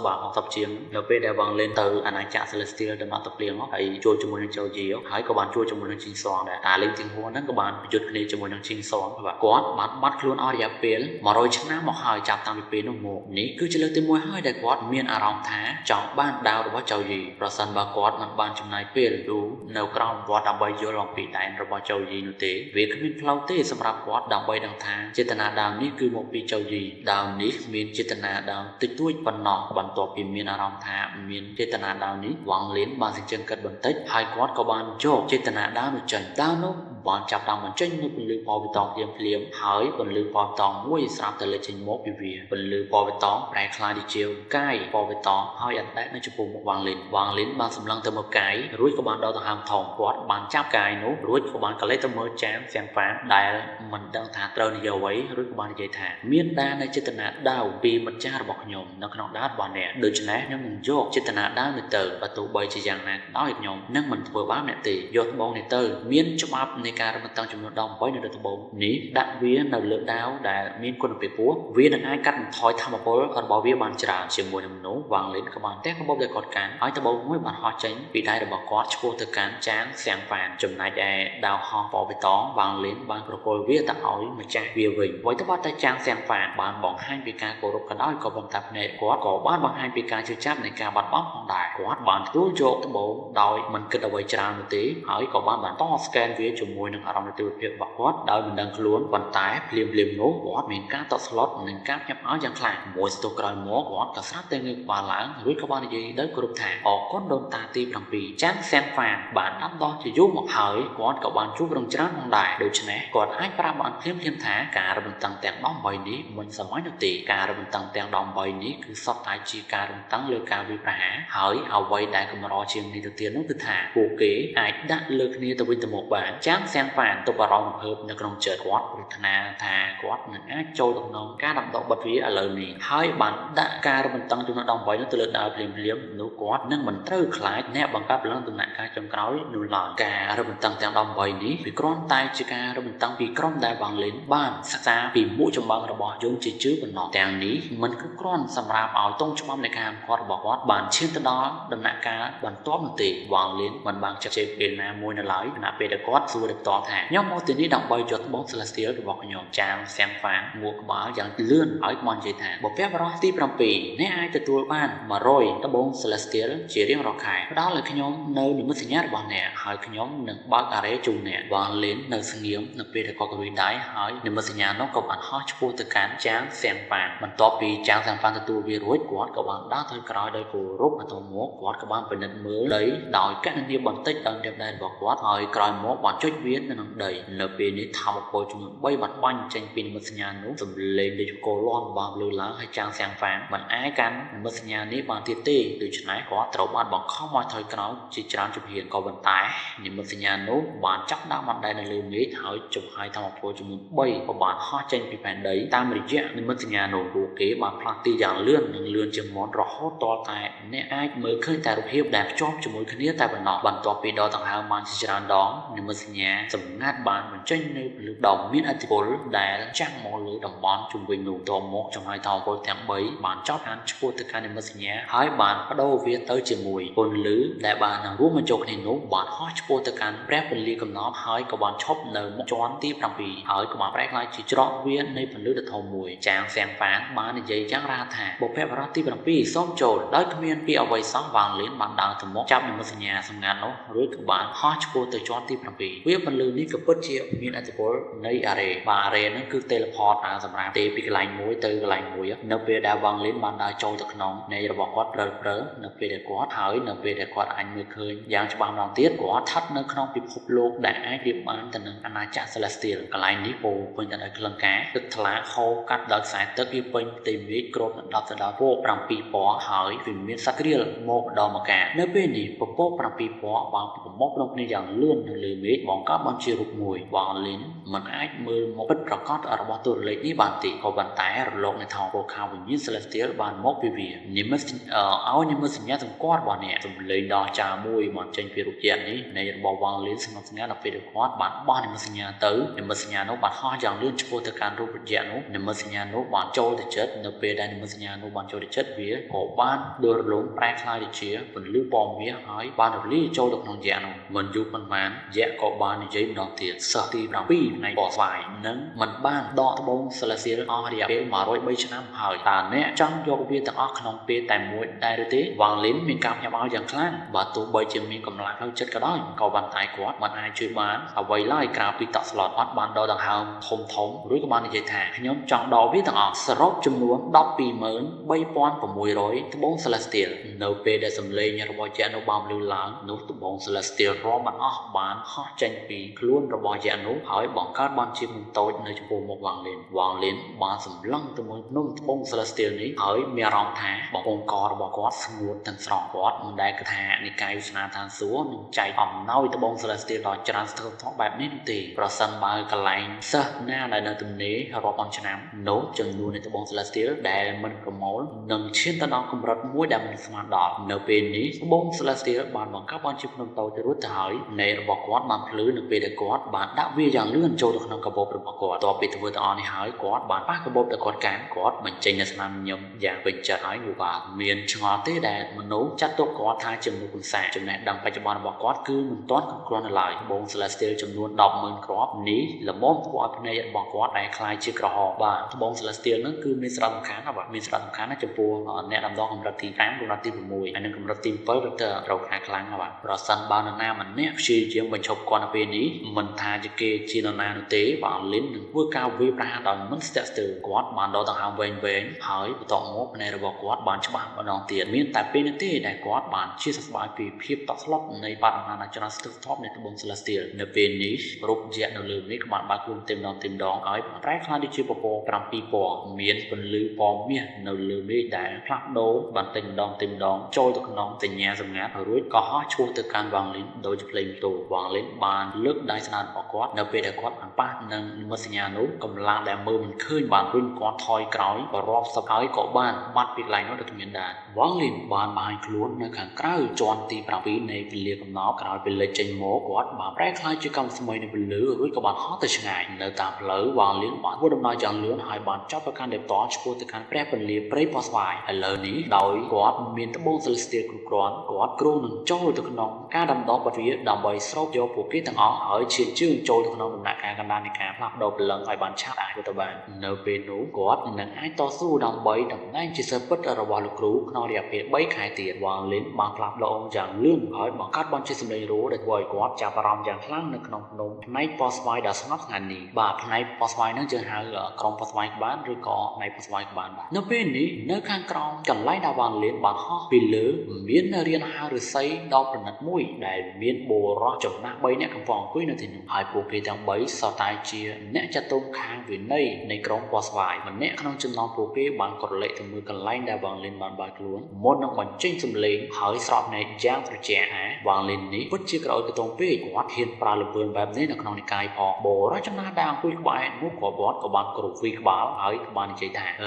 60ជាងនៅពេលដែលវ៉ាងលីនទៅអាណាចក្រ Celestial ដំណក់ទឹកភ្លៀងហើយជួបជាមួយនឹងចៅយីហើយក៏បានជួបជាមួយនឹងជីងសងដែរតាលឹងទៀនហួរហ្នឹងក៏បានប្រយុទ្ធគ្នាជាមួយនឹងជីងសងគាត់បានបាត់ខ្លួនអស់រយៈពេល100ឆ្នាំមកហើយចាប់តាំងពីពេលនោះមកនេះគឺជាលើកទី1ហើយដែលគាត់មានអារម្មណ៍ថាចង់បានដាវរបស់ចៅយីប្រសិនបើគាត់មិនបានចំណាយពេលយូរនៅក្រោមវត្តដើម្បីយល់អំពីដែនរបស់ចៅយីនោះទេវាគ្មានផ្លូវទេសម្រាប់គាត់ដើម្បីដឹងថាចេតនាដាវនេះគឺមកពីចៅយីដាវនេះមានចេតនាដាវតិចតួចប៉ុណ្ណោះបន្ទាប់ពីមានអារម្មណ៍ថាមានចេតនាដាវនេះវ៉ាងលៀនបានសេចក្ដីគិតបន្តិចហើយគាត់ក៏បានយកចេតនាដាវនោះចេញដាវនោះបានចាប់ដើមបញ្ចេញនូវពន្លឺពណ៌បៃតងភ្លាមហើយពន្លឺពណ៌បៃតងមួយស្រាប់តែលេចចេញមកពីវាពន្លឺពណ៌បៃតងប្រែក្លាយទៅជាកាយពណ៌បៃតងហើយអណ្ដែតនៅចំពោះមុខវ៉ាងលីនបានសម្លឹងទៅមើលកាយរួចក៏បានដកដង្ហើមធំគាត់បានចាប់កាយនោះរួចក៏បានកលេចទៅមើលចានសៀងហ្វានដែលមិនដឹងថាត្រូវនិយាយអ្វីរួចក៏បាននិយាយថាមានដាវនៃចេតនាដាវពីម្ចាស់របស់ខ្ញុំនៅក្នុងដាវរបស់អ្នកដូច្នេះខ្ញុំនឹងយកចេតនាដាវនេះទៅបើទោះបីជាយ៉ាងណាក៏ដោយខ្ញុំនឹងមិនធ្វើបាបអ្នកទេយកត្បូងនេះទៅមានច្បាប់នៃការរំលឹកចំនួន18នៅលើត្បូងនេះដាក់វានៅលើដាវដែលមានគុណភាពខ្ពស់វានឹងអាចកាត់បន្ថយថាមពលរបស់វាបានច្រើនជាមួយនឹងមនុស្សវ៉ាងលីនក៏បានតែកាបូបដែលគាត់កាន់ហើយត្បូងមួយបានហោះចេញពីដៃរបស់គាត់ឆ្ពោះទៅកាន់ចានសៀងហ្វានចំណែកឯដាវហោះពណ៌បៃតងវ៉ាងលីនបានប្រគល់វាទៅឲ្យម្ចាស់វា វាវិញអ្វីទៅបាត់តែចាងសៀងហ្វានបានបង្ហាញពីការគោរពក៏ដោយក៏ប៉ុន្តែភ្នែកគាត់ក៏បានបង្ហាញពីការជឿចាប់នៃការបាត់បង់ផងដែរគាត់បានទទួលយកត្បូងដោយមិនគិតអ្វីច្រើននោះទេហើយក៏បានបន្តស្កេនវាជាមួយនឹងអារម្មណ៍នៃទិដ្ឋភាពរបស់គាត់ដោយមិនដឹងខ្លួនប៉ុន្តែភ្លាមនោះគាត់មានការតក់ស្លុតនិងការភ្ញាក់ផ្អើលយ៉ាងខ្លាំងមួយស្ទុះក្រោយមកគាត់ក៏ស្រាប់តែងើបក្បាលឡើងរួចក៏បាននិយាយដោយគោរពថាអរគុណដូនតាទី7ចាងសៀងហ្វានបានដាំដុះជាយូរមកហើយគាត់ក៏បានជួបរងច្រើនផងដែរដូច្នេះគាត់អាចប្រាប់បានភ្លាមថាការរំតឹងទាំង18នេះមិនសម័យនោះទេការរំតឹងទាំង18នេះគឺសុទ្ធតែជាការរំតឹងលើការវិប្រហារហើយអ្វីដែលកម្រជាងនេះទៅទៀតនោះគឺថាពួកគេអាចដាក់លើគ្នាទៅវិញទៅមកបានចាងសៀងហ្វានទប់អារម្មណ៍រំភើបនៅក្នុងចិត្តគាត់ប្រាថ្នាថាគាត់នឹងអាចចូលទៅក្នុងការដាំដុះបិទវាឥឡូវនេះហើយបានដាក់ការរំតឹងចំនួន18នោះទៅលើដើមភ្លាមនោះគាត់នឹងមិនត្រូវខ្លាចអ្នកបង្កើតឡើងដំណាក់កាលចុងក្រោយនោះឡើយការរំតឹងទាំង18នេះវាគ្រាន់តែជាការរំតឹងពីក្រុមដែលវ៉ាងលិនបានសិក្សាពីមុខចម្បាំងរបស់យន្តជាជឿប៉ុណ្ណោះទាំងនេះមិនគ្រប់គ្រាន់សម្រាប់ឲ្យទង់ច្បាប់នៃការហាមឃាត់របស់គាត់បានឈានទៅដល់ដំណាក់កាលបន្ទាប់នោះទេវ៉ាងលិនមិនបានចាត់ចែងពេលណាមួយនៅឡើយខណៈពេលដែលគាត់សួរដោយផ្ទាល់ថាខ្ញុំមកទីនេះដើម្បីយកត្បូង Celestial របស់ខ្ញុំចាងសៀងហ្វានងក់ក្បាលយ៉ាងលឿនហើយបាននិយាយថាបុព្វបុរសទី7អ្នកអាចទទួលបាន100ត្បូង Celestial ជារៀងរាល់ខែផ្ដល់ឲ្យខ្ញុំនៅនិមិត្តសញ្ញារបស់អ្នកហើយខ្ញុំនឹងបើកអារ៉េជូនអ្នកវ៉ាងលិននៅស្ងៀមនៅពេលដែលគាត់កវីដៃហើយនិមិត្តសញ្ញានោះក៏បានហោះឆ្ពោះទៅកាន់ចាងសៀងហ្វានបន្ទាប់ពីចាងសៀងហ្វានទទួលវារួចគាត់ក៏បានដើរទៅក្រោយដោយគោរពបន្ទាប់មកគាត់ក៏បានពិនិត្យមើលដីដោយកណនីបន្តិចដល់រៀបដែនរបស់គាត់ហើយក្រោយមកបានចុចវានៅក្នុងដីនៅពេលនេះធម្មពលចំនួន3បានបាញ់ចេញពីនិមិត្តសញ្ញានោះសំឡេងដូចកោលាន់បានលើឡើងហើយចាងសៀងហ្វានមិនអាចកាន់និមិត្តសញ្ញានេះបានទៀតទេដូច្នេះគាត់ត្រូវបានបង្ខំឲ្យថយក្រោយជាច្រើនជំហានក៏ប៉ុន្តែនិមិត្តសញ្ញានោះបានចាប់ដាក់បានដែរនៅលើមេឃហើយចំហាយធម្មពលចំនួន3ក៏បានហោះចេញពីផែនដីតាមរយៈនិមិត្តសញ្ញានោះពួកគេបានផ្លាស់ទីយ៉ាងលឿននិងលឿនជាងមុនរហូតដល់តែអ្នកអាចមើលឃើញតែរូបភាពដែលភ្ជាប់ជាមួយគ្នាតែប៉ុណ្ណោះបន្ទាប់ពីដកដង្ហើមបានជាច្រើនដងនិមិត្តសញ្ញាសម្ងាត់បានបញ្ចេញនៅពលដ៏មានឥទ្ធិពលដែលចាំងមកលើតំបន់ជុំវិញនោះតមកចំហាយធម្មពលទាំង3បានចោទអានឆ្ពោះទៅកាន់និមិត្តសញ្ញាហើយបានបដូរវាទៅជាមួយពន្លឺដែលបានរួមបញ្ចូលគ្នានោះបានហោះឆ្ពោះទៅកាន់ព្រះពន្លឺកំណត់ហើយក៏បានឈប់នៅមុខជាន់ទី7ហើយក៏បានប្រែក្លាយជាច្រកវានៃពន្លឺដ៏ធំមួយចាងសៀងហ្វានបាននិយាយយ៉ាងរ៉ាថាបុព្វបុរសទី7សូមចូលដោយគ្មានពីអ្វីសោះវ៉ាងលិនបានដើរទៅមុខចាប់និមិត្តសញ្ញាសម្ងាត់នោះរួចក៏បានហោះឆ្ពោះទៅជាន់ទី7វាពន្លឺនេះក៏ពិតជាមានឥទ្ធិពលនៃអារ៉េបាទអារ៉េហ្នឹងគឺ teleport សម្រាប់ទេពីកន្លែងមួយទៅកន្លែងមួយនៅពេលដែលវ៉ាងលិនបានដើរចូលទៅក្នុងនៃរបស់គាត់ព្រើនៅពេលដែលគាត់ហើយនៅពេលដែលគាត់អាចមើលឃើញយ៉ាងច្បាស់ម្ដងទៀតគាត់ស្ថិតនៅក្នុងពិភពលោកដែលអាចប្រៀបបានទៅនឹងអាណាចក្រ Celestial កន្លែងនេះពោពេញទៅដោយក្លិនការទឹកថ្លាហូរកាត់ដោយខ្សែទឹកវាពេញផ្ទៃមេឃគ្របដណ្ដប់ទៅដោយពពក7ពណ៌ហើយវាមានសក្រាលមកម្ដងមកកានៅពេលនេះពពក7ពណ៌បានប្រមូលក្នុងគ្នាយ៉ាងលឿននៅលើមេឃបង្កើតបានជារូបមួយវ៉ាងលិនមិនអាចមើលមកពិតប្រាកដរបស់ទូរលេខនេះបានទេក៏ប៉ុន្តែរលកនៃថោកខាងវិញ្ញាណ Celestial បានមកពីវានិមិត្តឲ្យនិមិត្តសញ្ញាសម្គាល់របស់អ្នកសំឡេងដ៏ចាមួយបានចេញពីរូបជាតិនេះនៃរបស់វ៉ាងលិនសម្រាប់សញ្ញាដល់ពេលគាត់បានបោះនិមិត្តសញ្ញាទៅនិមិត្តសញ្ញានោះបានហោះយ៉ាងលឿនឆ្ពោះទៅកាន់រូបជាតិនោះនិមិត្តសញ្ញានោះបានចូលទៅចិត្តនៅពេលដែលនិមិត្តសញ្ញានោះបានចូលទៅចិត្តវាក៏បានដួលរលំប្រែក្លាយទៅជាពន្លឺពណ៌មាសហើយបានរលាយចូលទៅក្នុងយក្សនោះមិនយូរប៉ុន្មានយក្សក៏បាននិយាយម្ដងទៀតសិស្សទី7ផ្នែកបោះស្វាយនឹងមិនបានដកត្បូង Celestial អស់រយៈពេល103ឆ្នាំហើយតើអ្នកចង់យកវាទាំងអស់ក្នុងពេលតែមួយដែរឬទេវ៉ាងលិនមានការភ្ញាក់ផ្អើលយ៉ាងខ្លាំងបើទោះបីជាមានកម្លាំងផ្លូវចិត្តក៏ដោយក៏ប៉ុន្តែគាត់មិនអាចជួយបានអ្វីឡើយក្រៅពីតក់ស្លុតអត់បានដកដង្ហើមធំឬក៏បាននិយាយថាខ្ញុំចង់ដកវាទាំងអស់សរុបចំនួន123,600ត្បូង Celestial នៅពេលដែលសំឡេងរបស់យក្សនោះបានលឺឡើងនោះត្បូង Celestial រាប់បានអស់បានហោះចេញពីខ្លួនរបស់យក្សនោះហើយបង្កើតបានជាមុំតូចនៅចំពោះមុខវ៉ាងលិនបានសម្លឹងទៅមួយភ្នំត្បូង Celestial នេះហើយមានអារម្មណ៍ថាបងប្អូនករបស់គាត់ស្ងួតទាំងស្រស់គាត់មិនដែលគិតថានិកាយវាសនាឋានសួគ៌នឹងចែកអំណោយត្បូង Celestial ដល់ច្រើនស្ទើរថោកបែបនេះនោះទេប្រសិនបើកន្លែងសិស្សណាដែលនៅទំនេររាប់ពាន់ឆ្នាំនោះចំនួននៃត្បូង Celestial ដែលមិនប្រមូលនឹងឈានទៅដល់កម្រិតមួយដែលមិនស្មានដល់នៅពេលនេះត្បូង Celestial បានបង្កើតបានជាភ្នំតូចទៅរួចទៅហើយនៃរបស់គាត់បានភ្លឺនៅពេលដែលគាត់បានដាក់វាយ៉ាងលឿនចូលទៅក្នុងកាបូបរបស់គាត់តទៅពីធ្វើទាំងអស់នេះហើយគាត់បានប៉ះកាបូបដែលគាត់កាន់គាត់បញ្ចេញនូវស្នាមញញឹមយ៉ាងពេញចិត្តហើយវាបាទមានឆ្ងល់ទេដែលមនុស្សចាត់ទុកគាត់ថាជាមនុស្សពិសាចំណេះដឹងបច្ចុប្បន្នរបស់គាត់គឺមិនទាន់គ្រប់គ្រាន់នៅឡើយត្បូង Celestial ចំនួន100000គ្រាប់នេះល្មមធ្វើឲ្យភ្នែករបស់ របស់គាត់ដែលคล้ายជាក្រហមបាទត្បូង Celestial ហ្នឹងគឺមានសារៈសំខាន់ណាបាទមានសារៈសំខាន់ណាចំពោះអ្នកដំណងកម្រិតទី5កម្រិតទី6ហើយនិងកម្រិតទី7រត់ទៅត្រូវខ្លាំងណាបាទប្រសិនបើនរណាម្នាក់ព្យាយាមបញ្ឈប់គាត់នៅពេលនេះមិនថាជាគេជានរណានោះទេបាទលីននឹងធ្វើការវាយប្រហារដោយមិនស្ទាក់ស្ទើរគាត់បានដកដង្ហើមវែងហើយបន្ទាប់មកភ្នែករបស់គាត់បានច្បាស់ម្ដងទៀតមានតែពេលនេះទេដែលគាត់បានជាសះស្បើយពីភាពតក់ស្លុតនៃបទអាហារចរស្ទើរស្ទប់នៃត្បូង Celestial នៅពេលនេះរូបយក្សនៅលើនេះបានបើកខ្លួនទេម្ដងហើយប្រែក្លាយទៅជាពពក7ពណ៌មានពន្លឺពណ៌មាសនៅលើមេឃដែលផ្លាស់ប្ដូរបន្តិចម្ដងចូលទៅក្នុងសញ្ញាសម្ងាត់រួចក៏ហោះឆ្ពោះទៅកាន់វ៉ាងលីនដោយជាភ្លេងម៉ូតូវ៉ាងលីនបានលើកដៃស្នាដរបស់គាត់នៅពេលដែលគាត់បានប៉ះនឹងនិមិត្តសញ្ញានោះកម្លាំងដែលមើលមិនឃើញបានរុញគាត់ថយក្រោយក៏រាប់សិបហើយក៏បានបាត់ពីកន្លែងនោះដោយគ្មានដានវ៉ាងលីនបានបង្ហាញខ្លួននៅខាងក្រៅជាន់ទី7នៃពលាកំណោក្រោយពេលលេចចេញមកគាត់បានប្រែក្លាយជាកម្មស្មីនៃពលារួចក៏បានហោះទៅឆ្ងាយនៅតាមផ្លូវវ៉ាងលីនបានធ្វើដំណើរយ៉ាងលឿនហើយបានចាប់ទៅកាន់ដេបតឆ្ពោះទៅកាន់ព្រះពលាព្រៃពណ៌ស្វាយឥឡូវនេះដោយគាត់មានត្បូង Celestial គ្រប់គ្រាន់គាត់គ្រោងនឹងចូលទៅក្នុងការដំណោបទវាដើម្បីស្រូបយកពួកគេទាំងអស់ហើយឈានជើងចូលទៅក្នុងដំណាក់កាលកណ្ដាលនៃការផ្លាស់ប្ដូរព្រលឹងឲ្យបានឆាប់អាចទៅបាននៅពេលនោះគាត់នឹងអាចតស៊ូដើម្បីតំណែងជាសិស្សពិតរបស់លោកគ្រូក្នុងរយៈពេល3ខែទៀតវ៉ាងលីនបានផ្លាស់ប្ដូរយ៉ាងលឿនហើយបង្កើតបានជាសម្លេងរោដែលធ្វើឲ្យគាត់ចាប់អារម្មណ៍យ៉ាងខ្លាំងនៅក្នុងភ្នំផ្នែកពណ៌ស្វាយដ៏ស្ងប់ស្ងាត់នេះបាទផ្នែកពណ៌ស្វាយហ្នឹងយើងហៅក្រុមពណ៌ស្វាយក្បានឬក៏ផ្នែកពណ៌ស្វាយក្បានបាទនៅពេលនេះនៅខាងក្រោមកន្លែងដែលវ៉ាងលីនបានហោះពីលើមានរានហាលឫស្សីដ៏ប្រណិតមួយដែលមានបុរសចំណាស់3នាក់កំពុងអង្គុយនៅទីនោះហើយពួកគេទាំង3សុទ្ធតែជាអ្នកចាត់ទុំខាងវិន័យនៃក្រុមពណ៌ស្វាយម្នាក់ក្នុងចំណោមពួកគេបានក្រឡេកទៅមើលកន្លែងដែលវ៉ាងលីនបានបើកខ្លួនមុននឹងបញ្ចេញសំឡេងហើយស្រក់ភ្នែកយ៉ាងត្រជាក់វ៉ាងលីននេះពិតជាក្រអូបកន្ទងពេកគាត់ហ៊ានប្រើល្បឿនបែបនេះនៅក្នុងនិកាយផងបុរសចំណាស់ដែលអង្គុយក្បែរនោះក៏បានគោរពវិក្បាលហើយក៏បាននិយាយថា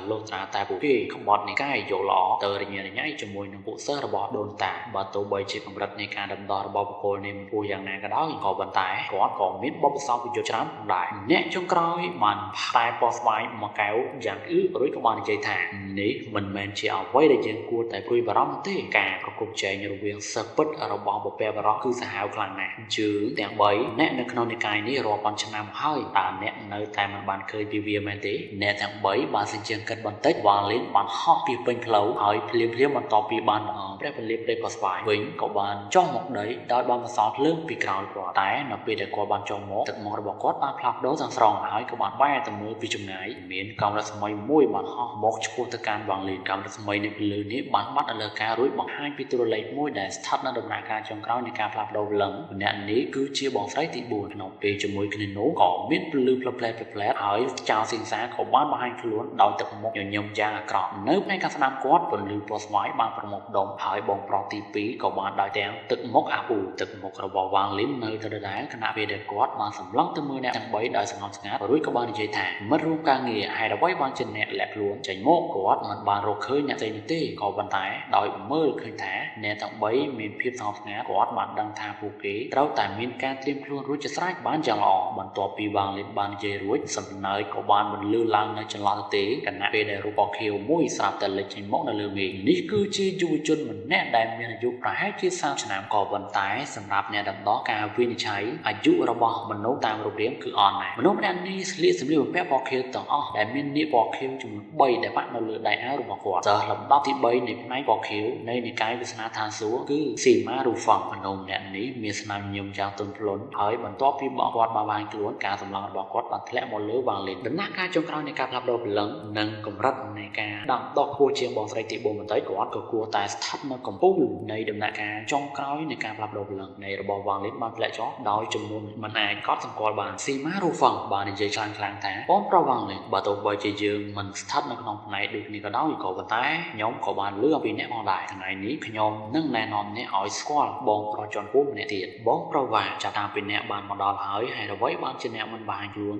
លោកតាតែពួកគេក្បត់និកាយយកល្អទៅរញ៉េរញ៉ៃជាមួយនឹងពួកសិស្សរបស់ដូនតាបើទោះបីជាកម្រិតនៃការដំណោះរបស់បុគ្គលនេះមិនពោះយ៉ាងណាក៏ដោយក៏ប៉ុន្តែគាត់ក៏មានបទពិសោធន៍ពីយុទ្ធច្រើនផងដែរអ្នកចុងក្រោយបានតែពណ៌ស្វាយមួយកែវយ៉ាងរួចក៏បាននិយាយថានេះមិនមែនជាអ្វីដែលយើងគួរតែព្រួយបារម្ភទេការប្រគំចែងរវាងសិស្សពិតរបស់បុព្វបុរសគឺសាហាវខ្លាំងណាស់ជើងទាំង3អ្នកនៅក្នុងនិកាយនេះរាប់ពាន់ឆ្នាំហើយតើអ្នកនៅតែមិនបានឃើញពីវាមែនទេអ្នកទាំង3បានសញ្ជឹងគិតបន្តិចវ៉ាងលីនបានហោះពីពេញផ្លូវហើយភ្លាមបន្ទាប់ពីបានព្រះពលាព្រៃពណ៌ស្វាយវិញក៏បានចុះមកដីដោយបានបន្សោតលើកពីក្រោយគាត់តែនៅពេលដែលគាត់បានចុះមកទឹកមាត់របស់គាត់បានផ្លាស់ប្ដូរទាំងស្រុងហើយក៏បានបែរទៅមើលពីចម្ងាយមានកាំរស្មីមួយបានហោះមកឆ្ពោះទៅកាន់វ៉ាងលីនកាំរស្មីនៅពីលើនេះបានបាត់នៅលើការរួចបង្ហាញពីទូរលេខមួយដែលស្ថិតនៅដំណាក់កាលចុងក្រោយនៃការផ្លាស់ប្ដូរព្រលឹងម្នាក់នេះគឺជាបងស្រីទី4ក្នុងពេលជាមួយគ្នានោះក៏មានពលឺផ្លែហើយចៅសិង្សាក៏បានបង្ហាញខ្លួនដោយទឹកមុខញញឹមយ៉ាងអាក្រក់នៅផ្នែកខាងស្ដាំគាត់ពលឺពណ៌ស្វាយបានប្រមុខដុំហើយបងប្រុសទី2ក៏បានដោយទាំងទឹកមុខអាអ៊ូទឹកមុខរបស់វ៉ាងលីននៅទៅដដែលខណៈពេលដែលគាត់បានសម្លឹងទៅមើលអ្នកទាំង3ដោយស្ងប់ស្ងាត់រួចក៏បាននិយាយថាមិត្តរួមការងារហេតុអ្វីបានជាអ្នកលាក់ខ្លួនចេញមកគាត់មិនបានរកឃើញអ្នកផ្សេងនោះទេក៏ប៉ុន្តែដោយមើលឃើញថាអ្នកទាំង3មានភាពស្ងប់ស្ងាត់គាត់បានដឹងថាពួកគេត្រូវតែមានការត្រៀមខ្លួនរួចជាស្រេចបានយ៉ាងល្អបន្ទាប់ពីវ៉ាងលីនបាននិយាយរួចសំណើចក៏បានបន្លឺឡើងនៅចន្លោះទទេខណៈពេលដែលរូបខៀវមួយស្រាប់តែលេចចេញមកនៅលើមេឃនេះគឺជាយុវជនម្នាក់ដែលមានអាយុប្រហែលជា30ឆ្នាំក៏ប៉ុន្តែសម្រាប់អ្នកដំណោះការវិនិច្ឆ័យអាយុរបស់មនុស្សតាមរូបរាងគឺអន់ណាស់មនុស្សម្នាក់នេះស្លៀកសម្លៀកបំពាក់ពណ៌ខៀវទាំងអស់ដែលមាននាគពណ៌ខៀវចំនួន3ដែលប៉ាក់នៅលើដៃអាវរបស់គាត់សិស្សលំដាប់ទី3នៃផ្នែកពណ៌ខៀវនៃនិកាយវាសនាឋានសួគ៌គឺស៊ីម៉ារូហ្វង់មនុស្សម្នាក់នេះមានស្នាមញញឹមយ៉ាងទន់ភ្លន់ហើយបន្ទាប់ពីបកគាត់បានបានខ្លួនការសម្លឹងរបស់គាត់បានធ្លាក់មកលើវ៉ាងលីនដំណាក់កាលចុងក្រោយនៃការផ្លាស់ប្ដូរព្រលឹងនិងកម្រិតនៃការដាំដុះខ្ពស់ជាងបងស្រីទី4បន្តិចគាត់ក៏គួរតែស្ថិតនៅកំពូលនៃដំណាក់កាលចុងក្រោយនៃការផ្លាស់ប្ដូរព្រលឹងនៃរបស់វ៉ាងលីនបានធ្លាក់ចុះដោយចំនួនមិនអាចកត់សម្គាល់បានស៊ីម៉ារូហ្វង់បាននិយាយខ្លាំងថាបងប្រុសវ៉ាងលីនបើទោះបីជាយើងមិនស្ថិតនៅក្នុងផ្នែកដូចគ្នាក៏ដោយក៏ប៉ុន្តែខ្ញុំក៏បានលឺអំពីអ្នកផងដែរថ្ងៃនេះខ្ញុំនឹងណែនាំអ្នកឲ្យស្គាល់បងប្រុសជាន់ខ្ពស់ម្នាក់ទៀតបងប្រុសវ៉ាចាប់តាំងពីអ្នកបានមកដល់ហើយហើយអ្វីបានជាអ្នកមិនបង្ហាញខ្លួន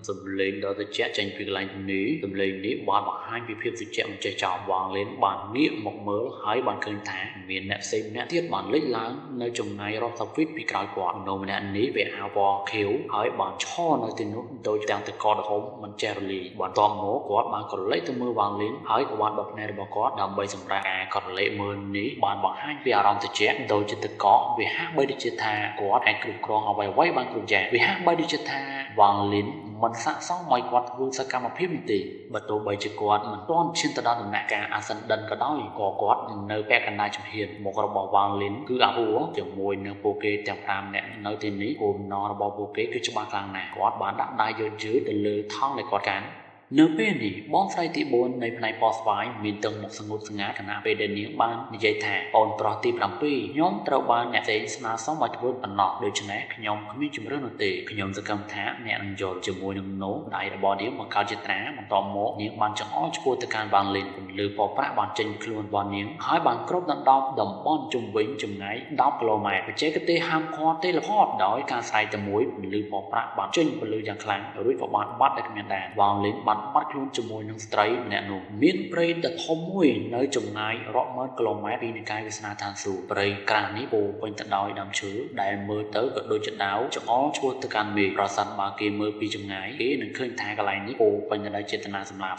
សំឡេងដ៏ត្រជាក់ចេញពីកន្លែងនេះសំឡេងនេះបានបង្ហាញពីភាពត្រជាក់មិនចេះចោលវ៉ាងលីនបានងាកមកមើលហើយបានឃើញថាមានអ្នកផ្សេងម្នាក់ទៀតបានលេចឡើងនៅចម្ងាយរាប់សិបហ្វីតពីក្រោយគាត់មនុស្សម្នាក់នេះវាអាវពណ៌ខៀវហើយបានឈរនៅទីនោះដោយទាំងទឹកកកធំមិនចេះរលាយបន្ទាប់មកគាត់បានក្រឡេកទៅមើលវ៉ាងលីនហើយក៏បានបិទភ្នែករបស់គាត់ដើម្បីសម្រាប់ការក្រឡេកមើលនេះបានបង្ហាញពីអារម្មណ៍ត្រជាក់ដោយជាទឹកកកវាហាក់បីដូចជាថាគាត់អាចគ្រប់គ្រងអ្វីៗបានគ្រប់យ៉ាងវាហាក់បីដូចជាថាវ៉ាងលីន มันสะสมไม่กวาดวูสกรรมพิมตีบัตรใบจะกวาดมันต้อนชินตดานหนักการอาศัยดันก็ได้ก่อกวาดเนื้อแปะกันได้จำเฮียนหมกระบอกวางลิ้นคืออาหัวจะมวยเนื้อโปเกแต่พรามเนี่ยเนื้อทีนี้โอมนอระบอกโปเกคือจะมากลางหนากวาดบ้านดักได้ยืดยืดเลือท่องในกวาดกันเนื้อเป็นนี่บ้องไฟที่บนในภายในปอสไวมีตึงหมกสงบสง่าขณะไปเดินเลี้ยงบ้านในใจแทนปอนปลอตีปรำปีย้อมตระบานเนี่ยเสียสนาสมัยทวนปันนอกโดยชนะขยมขมิ้นจุ่มเรื่องนตีขยมจะกำแท้เนี่ยนังโยนจมูกนังโน้ได้ระบอเดียวมันเกาจิตนามันต่อโมเลี้ยงบ้านจังอ้อช่วยตะการบางเลนหรือปอพระบานเจนคลวนบานเลี้ยงหายบานครบดันดอกดมบ้อนจุ่มวิ่งจุ่มไงดอกโลมาไปเจ๊กเตะห้ามคอเตะละพอดดอยการใส่จมูกหรือปอพระบานเจนหรืออย่างครั้งหรือปอบานบัดได้ขมิ้นแดงบางเลนบานบัดคลวนจมูกនឹងស្ត្រីម្នាក់នោះមានព្រៃដ៏ធំមួយនៅចម្ងាយរាប់ម៉ឺនគីឡូម៉ែត្រពីនៃកាយវាសនាឋានសួគ៌ព្រៃក្រាស់នេះពោពេញទៅដោយដើមឈើដែលមើលទៅក៏ដូចជាដាវចង្អុលឈ្មោះទៅកាន់មេឃប្រសិនបើគេមើលពីចម្ងាយគេនឹងឃើញថាកន្លែងនេះពោពេញទៅដោយចេតនាសម្លាប់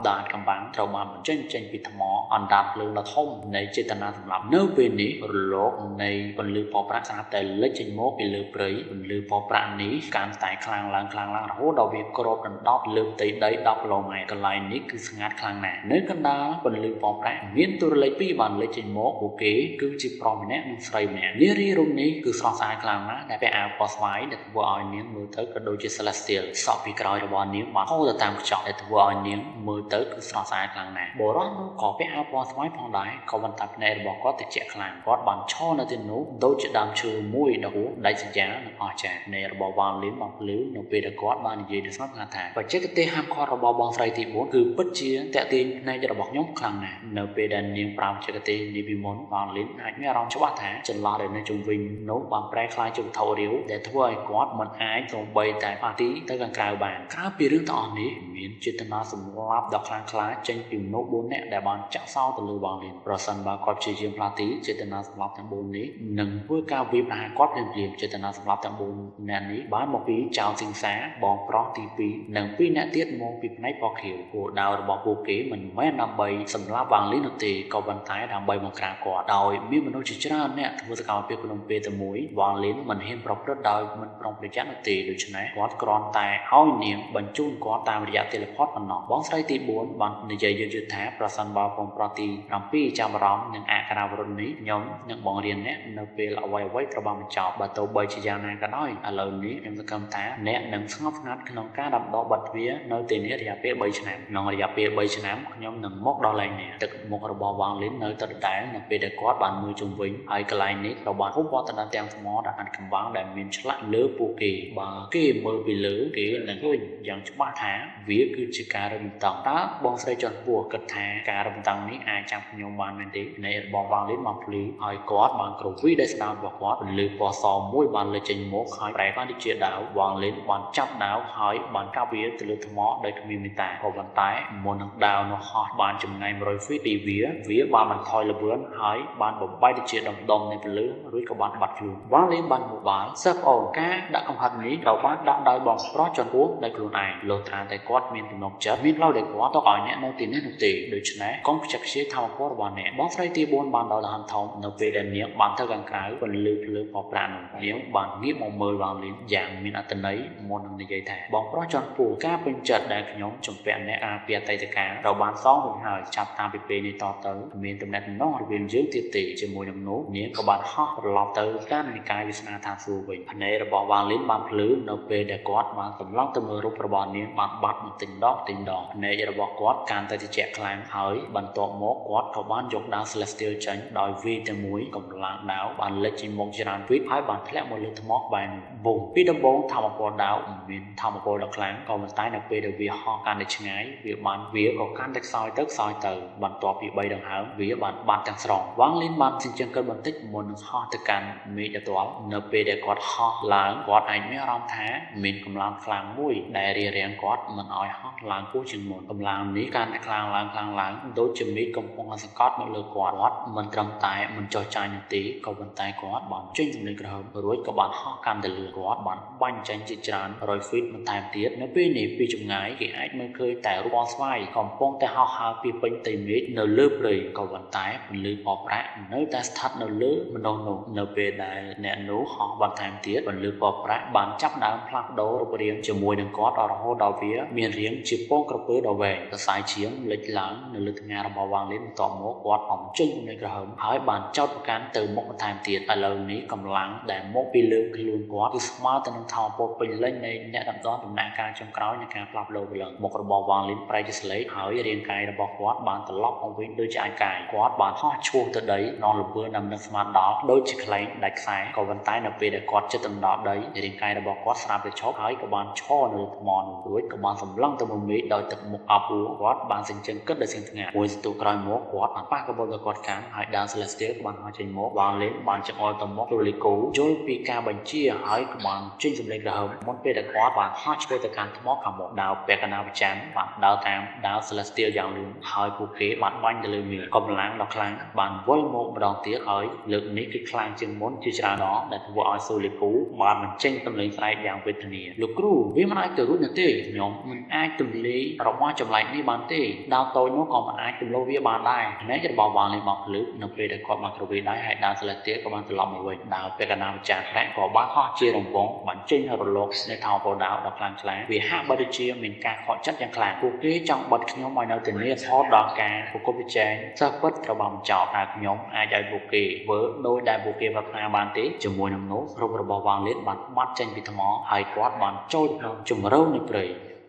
ដែលកំបាំងត្រូវបានបញ្ចេញពីថ្មអណ្ដាតភ្លើងដ៏ធំនៃចេតនាសម្លាប់នៅពេលនេះរលកនៃពន្លឺពណ៌ប្រាក់ស្រាប់តែលេចចេញមកពីលើព្រៃពន្លឺពណ៌ប្រាក់នេះកាន់តែខ្លាំងឡើងរហូតដល់វាគ្របដណ្ដប់លើផ្ទៃដី10គីឡូម៉ែត្រកន្លែងនេះគឺស្ងាត់ខ្លាំងណាស់នៅកណ្ដាលពន្លឺពណ៌ប្រាក់មានទូរលេខ2បានលេចចេញមកពួកគេគឺជាប្រុសម្នាក់និងស្រីម្នាក់នារីរូបនេះគឺស្រស់ស្អាតខ្លាំងណាស់ដែលពាក់អាវពណ៌ស្វាយដែលធ្វើឲ្យនាងមើលទៅក៏ដូចជា Celestial សក់ពីក្រោយរបស់នាងបានហូរទៅតាមខ្យល់ដែលធ្វើឲ្យនាងមើលទៅគឺស្រស់ស្អាតខ្លាំងណាស់បុរសនោះក៏ពាក់អាវពណ៌ស្វាយផងដែរក៏បន្តាភ្នែករបស់គាត់ត្រជាក់ខ្លាំងគាត់បានឈរនៅទីនោះដូចជាដើមឈើមួយដ៏ហួសដាច់សញ្ញានិងអស្ចារ្យនៃរបស់វ៉ាងលីនបានភ្លឺនៅពេលដែលគាត់បាននិយាយទៅស្ងាត់ថាបច្ចេកទេសហាមឃាត់របស់បងស្រីទី4គឺពិតជាតេទៀងផ្នែករបស់ខ្ញុំខ្លាំងណាស់នៅពេលដែលនាងប្រាំបច្ចេកទេសនេះពីមុនវ៉ាងលីនអាចមានអារម្មណ៍ច្បាស់ថាចន្លោះដែលនៅជុំវិញនោះបានប្រែក្លាយជាវត្ថុរាវដែលធ្វើឲ្យគាត់មិនអាចសូម្បីតែប៉ាទីទៅខាងក្រៅបានក្រៅពីរឿងទាំងអស់នេះមានចេតនាសម្លាប់ដ៏ខ្លាំងក្លាចេញពីមនុស្ស4នាក់ដែលបានចាក់សោទៅលើវ៉ាងលីនប្រសិនបើគាត់ព្យាយាមផ្លាទីចេតនាសម្លាប់ទាំង4នេះនឹងធ្វើការវាយប្រហារគាត់ភ្លាមៗចេតនាសម្លាប់ទាំង4នាក់នេះបានមកពីចៅសិង្សាបងប្រុសទី2និង2នាក់ទៀតមកពីផ្នែកពណ៌ខៀវគោលដៅរបស់ពួកគេមិនមែនដើម្បីសម្លាប់វ៉ាងលីននោះទេក៏ប៉ុន្តែដើម្បីបង្ក្រាបគាត់ដោយមានមនុស្សជាច្រើនអ្នកធ្វើសកម្មភាពក្នុងពេលតែមួយវ៉ាងលីនមិនហ៊ានប្រព្រឹត្តដោយមិនប្រុងប្រយ័ត្ននោះទេដូច្នេះគាត់គ្រាន់តែឲ្យនាងបញ្ជូនគាត់តាមរយៈ teleport ប៉ុណ្ណោះបងស្រីទី4បាននិយាយយឺតៗថាប្រសិនបើបងប្រុសទី7ចាំអារម្មណ៍នឹងអក្ខរាវរុទ្ធនេះខ្ញុំនឹងបង្រៀនអ្នកនៅពេលអ្វីៗត្រូវបានបញ្ចប់បើទោះបីជាយ៉ាងណាក៏ដោយឥឡូវនេះខ្ញុំសង្ឃឹមថាអ្នកនឹងស្ងប់ស្ងាត់ក្នុងការដាំដុះប័ណ្ណទ្វារនៅទីនេះរយៈពេល3ឆ្នាំក្នុងរយៈពេល3ឆ្នាំខ្ញុំនឹងមកដល់ឡើងនេះទឹកមុខរបស់វ៉ាងលីននៅទៅដដែលនៅពេលដែលគាត់បានមើលជុំវិញហើយកន្លែងនេះត្រូវបានហូបវត្តដល់ទាំងថ្មដែលអាចកំបាំងដែលមានឆ្លាក់លើពួកគេបើគេមើលពីលើគេនឹងឃើញយ៉ាងច្បាស់ថាវាគឺជាការរឹងតឹងតើបងស្រីជាន់ខ្ពស់គិតថាការរឹងតឹងនេះអាចចាប់ខ្ញុំបានមែនទេនៃរបស់វ៉ាងលីនបានភ្លឺហើយគាត់បានគ្រវីដែលស្ដាប់របស់គាត់ពលឺពណ៌សមួយបានលេចចេញមកហើយប្រែបានជាដាវវ៉ាងលីនបានចាប់ដាវហើយបានកាប់វាទៅលើថ្មដោយគ្មានមេត្តាក៏ប៉ុន្តែមុននឹងដាវនោះហោះបានចម្ងាយ100 feet ពីវាបានបន្ថយល្បឿនហើយបានបំបែកទៅជាដុំនៃពលឺរួចក៏បានបាត់ខ្លួនវ៉ាងលីនបានមកបាលសិស្សប្អូនការដាក់កំហិតនេះត្រូវបានដាក់ដោយបងប្រុសចំពោះដោយខ្លួនឯងលោកត្រាតែគាត់មានទំនុកចិត្តមានផ្លូវដែលគាត់ទៅឲ្យអ្នកនៅទីនេះនោះទេដូច្នេះកុំខ្ជិលខ្ជាយធម្មពលរបស់អ្នកបងស្រីទី4បានដល់លហំធំនៅពេលដែលនាងបានទៅខាងក្រៅពន្លឺភ្លើងពណ៌ប្រាក់នោះនាងបានងាកមកមើលវ៉ាងលីនយ៉ាងមានអត្ថន័យមុននឹងនិយាយថាបងប្រុសចំពោះការពេញចិត្តដែលខ្ញុំជំពាក់អ្នកពីអតីតកាលត្រូវបានសងវិញហើយចាប់តាមពីពេលនេះតទៅមានទំនាក់ទំនងរវាងយើងទៀតទេជាមួយនឹងនោះនាងក៏បានហោះត្រឡប់ទៅកាន់និកាយវាសនាឋានសួគ៌វិញភ្នែករបស់វ៉ាងលីនបានភ្លឺនៅពេលដែលគាត់បានសម្លឹងទៅមើលរូបរបស់នាងបានបាត់បន្តិចដងភ្នែករបស់គាត់កាន់តែត្រជាក់ខ្លាំងហើយបន្ទាប់មកគាត់ក៏បានយកដាវ Celestial ចេញដោយវាយតែមួយកម្លាំងដាវបានលេចចេញមកច្រើនពេកហើយបានធ្លាក់មកលើថ្មក្បែរនោះបូមពីដំបូងធម្មពលដាវមានធម្មពលដ៏ខ្លាំងក៏ប៉ុន្តែនៅពេលដែលវាហោះកាន់តែឆ្ងាយវាក៏កាន់តែខ្សោយទៅបន្ទាប់ពី3ដង្ហើមវាបានបាត់ទាំងស្រុងវ៉ាងលីនបានជិះជើងគាត់បន្តិចមុននឹងហោះទៅកាន់មេឃដទាល់នៅពេលដែលគាត់ហោះឡើងគាត់អាចមានអារម្មណ៍ថាមានកម្លាំងខ្លាំងមួយដែលរារាំងគាត់មិនឲ្យហោះឡើងគួរជាងមុនកម្លាំងនេះកាន់តែខ្លាំងឡើងដូចជាមេឃកំពុងសង្កត់មកលើគាត់មិនត្រឹមតែមិនចោះចាញ់នោះទេក៏ប៉ុន្តែគាត់បានចេញជំនួយក្រហើមរួចក៏បានហោះកាន់តែលឿនគាត់បានបាញ់ចេញជាច្រើន100 feet បន្ថែមទៀតនៅពេលនេះពីជំ ចម្ងាយគេអាចមើលឃើញតែរូបស្វាយកំពុងតែហោះហើរពីពេញទីមេឃនៅលើព្រៃក៏ប៉ុន្តែពន្លឺបបប្រាក់នៅតែស្ថិតនៅលើមនុស្សនោះនៅពេលដែលអ្នកនោះហោះបន្ថែមទៀតពន្លឺបបប្រាក់បានចាប់ដើមផ្លាស់ប្ដូររូបរាងជាមួយនឹងគាត់រហូតដល់វាមានរាងជាពងក្រពើដ៏វែងសរសៃឈាមលេចឡើងនៅលើថ្ងាសរបស់វ៉ាងលីនបន្ទាប់មកគាត់បំចេញនៃក្រហមហើយបានចោទប្រកាន់ទៅមុខបន្ថែមទៀតឥឡូវនេះកម្លាំងដែលមកពីលើខ្លួនគាត់គឺស្មើទៅនឹងថោពតពេញលេញនៃអ្នកដំណើរដំណាក់កាលចុងក្រោយនៃការផ្លាស់ប្ដូរព្រលឹងមុខរបស់វ៉ាងលីនប្រែជាស្លេកហើយរាងកាយរបស់គាត់បានត្រឡប់មកវិញដូចជាអាចកាយគាត់បានហោះឆ្ពោះទៅដីនងលពើនឹងស្មានដល់ដូចជាខ្លែងដាច់ខ្សែក៏ប៉ុន្តែនៅពេលដែលគាត់ជិតដល់ដីរាងកាយរបស់គាត់ស្រាប់តែឈប់ហើយក៏បានឈរនៅលើថ្មនោះរួចក៏បានសម្លឹងទៅមុំមេឃដោយទឹកមុខអបអួរគាត់បានសេចក្ដីគិតដោយស្ងៀមស្ងាត់មួយសន្ទុះក្រោយមកគាត់បានប៉ះកបោទៅគាត់កាន់ហើយដាវ Celestial ក៏បានហោះចេញមកវ៉ាងលេនបានចង្អុលទៅមកលូលីកូយល់ពីការបញ្ជាហើយក៏បានចេញសម្លេងក្រហមមុនពេលដែលគាត់បានហោះឆ្ពោះទៅកាន់ថ្មខាងមុខដាវពាក់កណ្ដាលប្រចាំបានដើរតាមដាវ Celestial យ៉ាងលឿនហើយពួកគេបានបាញ់ទៅលើមេឃកម្លាំងដ៏ខ្លាំងបានវិលមកម្ដងទៀតហើយលើកនេះគឺខ្លាំងជាងមុនជាច្រើនដងដែលធ្វើឲ្យសូលីកូបានបញ្ចេញសម្លេងស្រែកយ៉ាងវេទនាលោកគ្រូវាមិនអាចទៅរួចនោះទេខ្ញុំមិនអាចទម្លាយរបស់ចម្លែកនេះបានទេដាវតូចនោះក៏មិនអាចទម្លាយវាបានដែរភ្នែករបស់វ៉ាងលេងមកភ្លឺនៅពេលដែលគាត់បានក្រវេដៃហើយដាវ Celestial ក៏បានត្រឡប់មកវិញដាវពាក់កណ្ដាលម្ចាស់ប្រាក់ក៏បានហោះជារង្វង់បញ្ចេញរលកស្នេហ៍ថោពោដាវដ៏ខ្លាំងក្លាវាហាក់បីដូចជាមានការខកចិត្តយ៉ាងខ្លាំងពួកគេចង់បិទខ្ញុំឲ្យនៅទីនេះរហូតដល់ការប្រកបប្រជែងសិស្សពិតត្រូវបានបញ្ចប់ហើយខ្ញុំអាចឲ្យពួកគេធ្វើដោយដែលពួកគេប្រាថ្នាបានទេជាមួយនឹងនោះរូបរបស់វ៉ាងលេនបានបាត់ចេញពីថ្មហើយគាត់បានចូលក្នុងជម្រៅនៃព្រៃ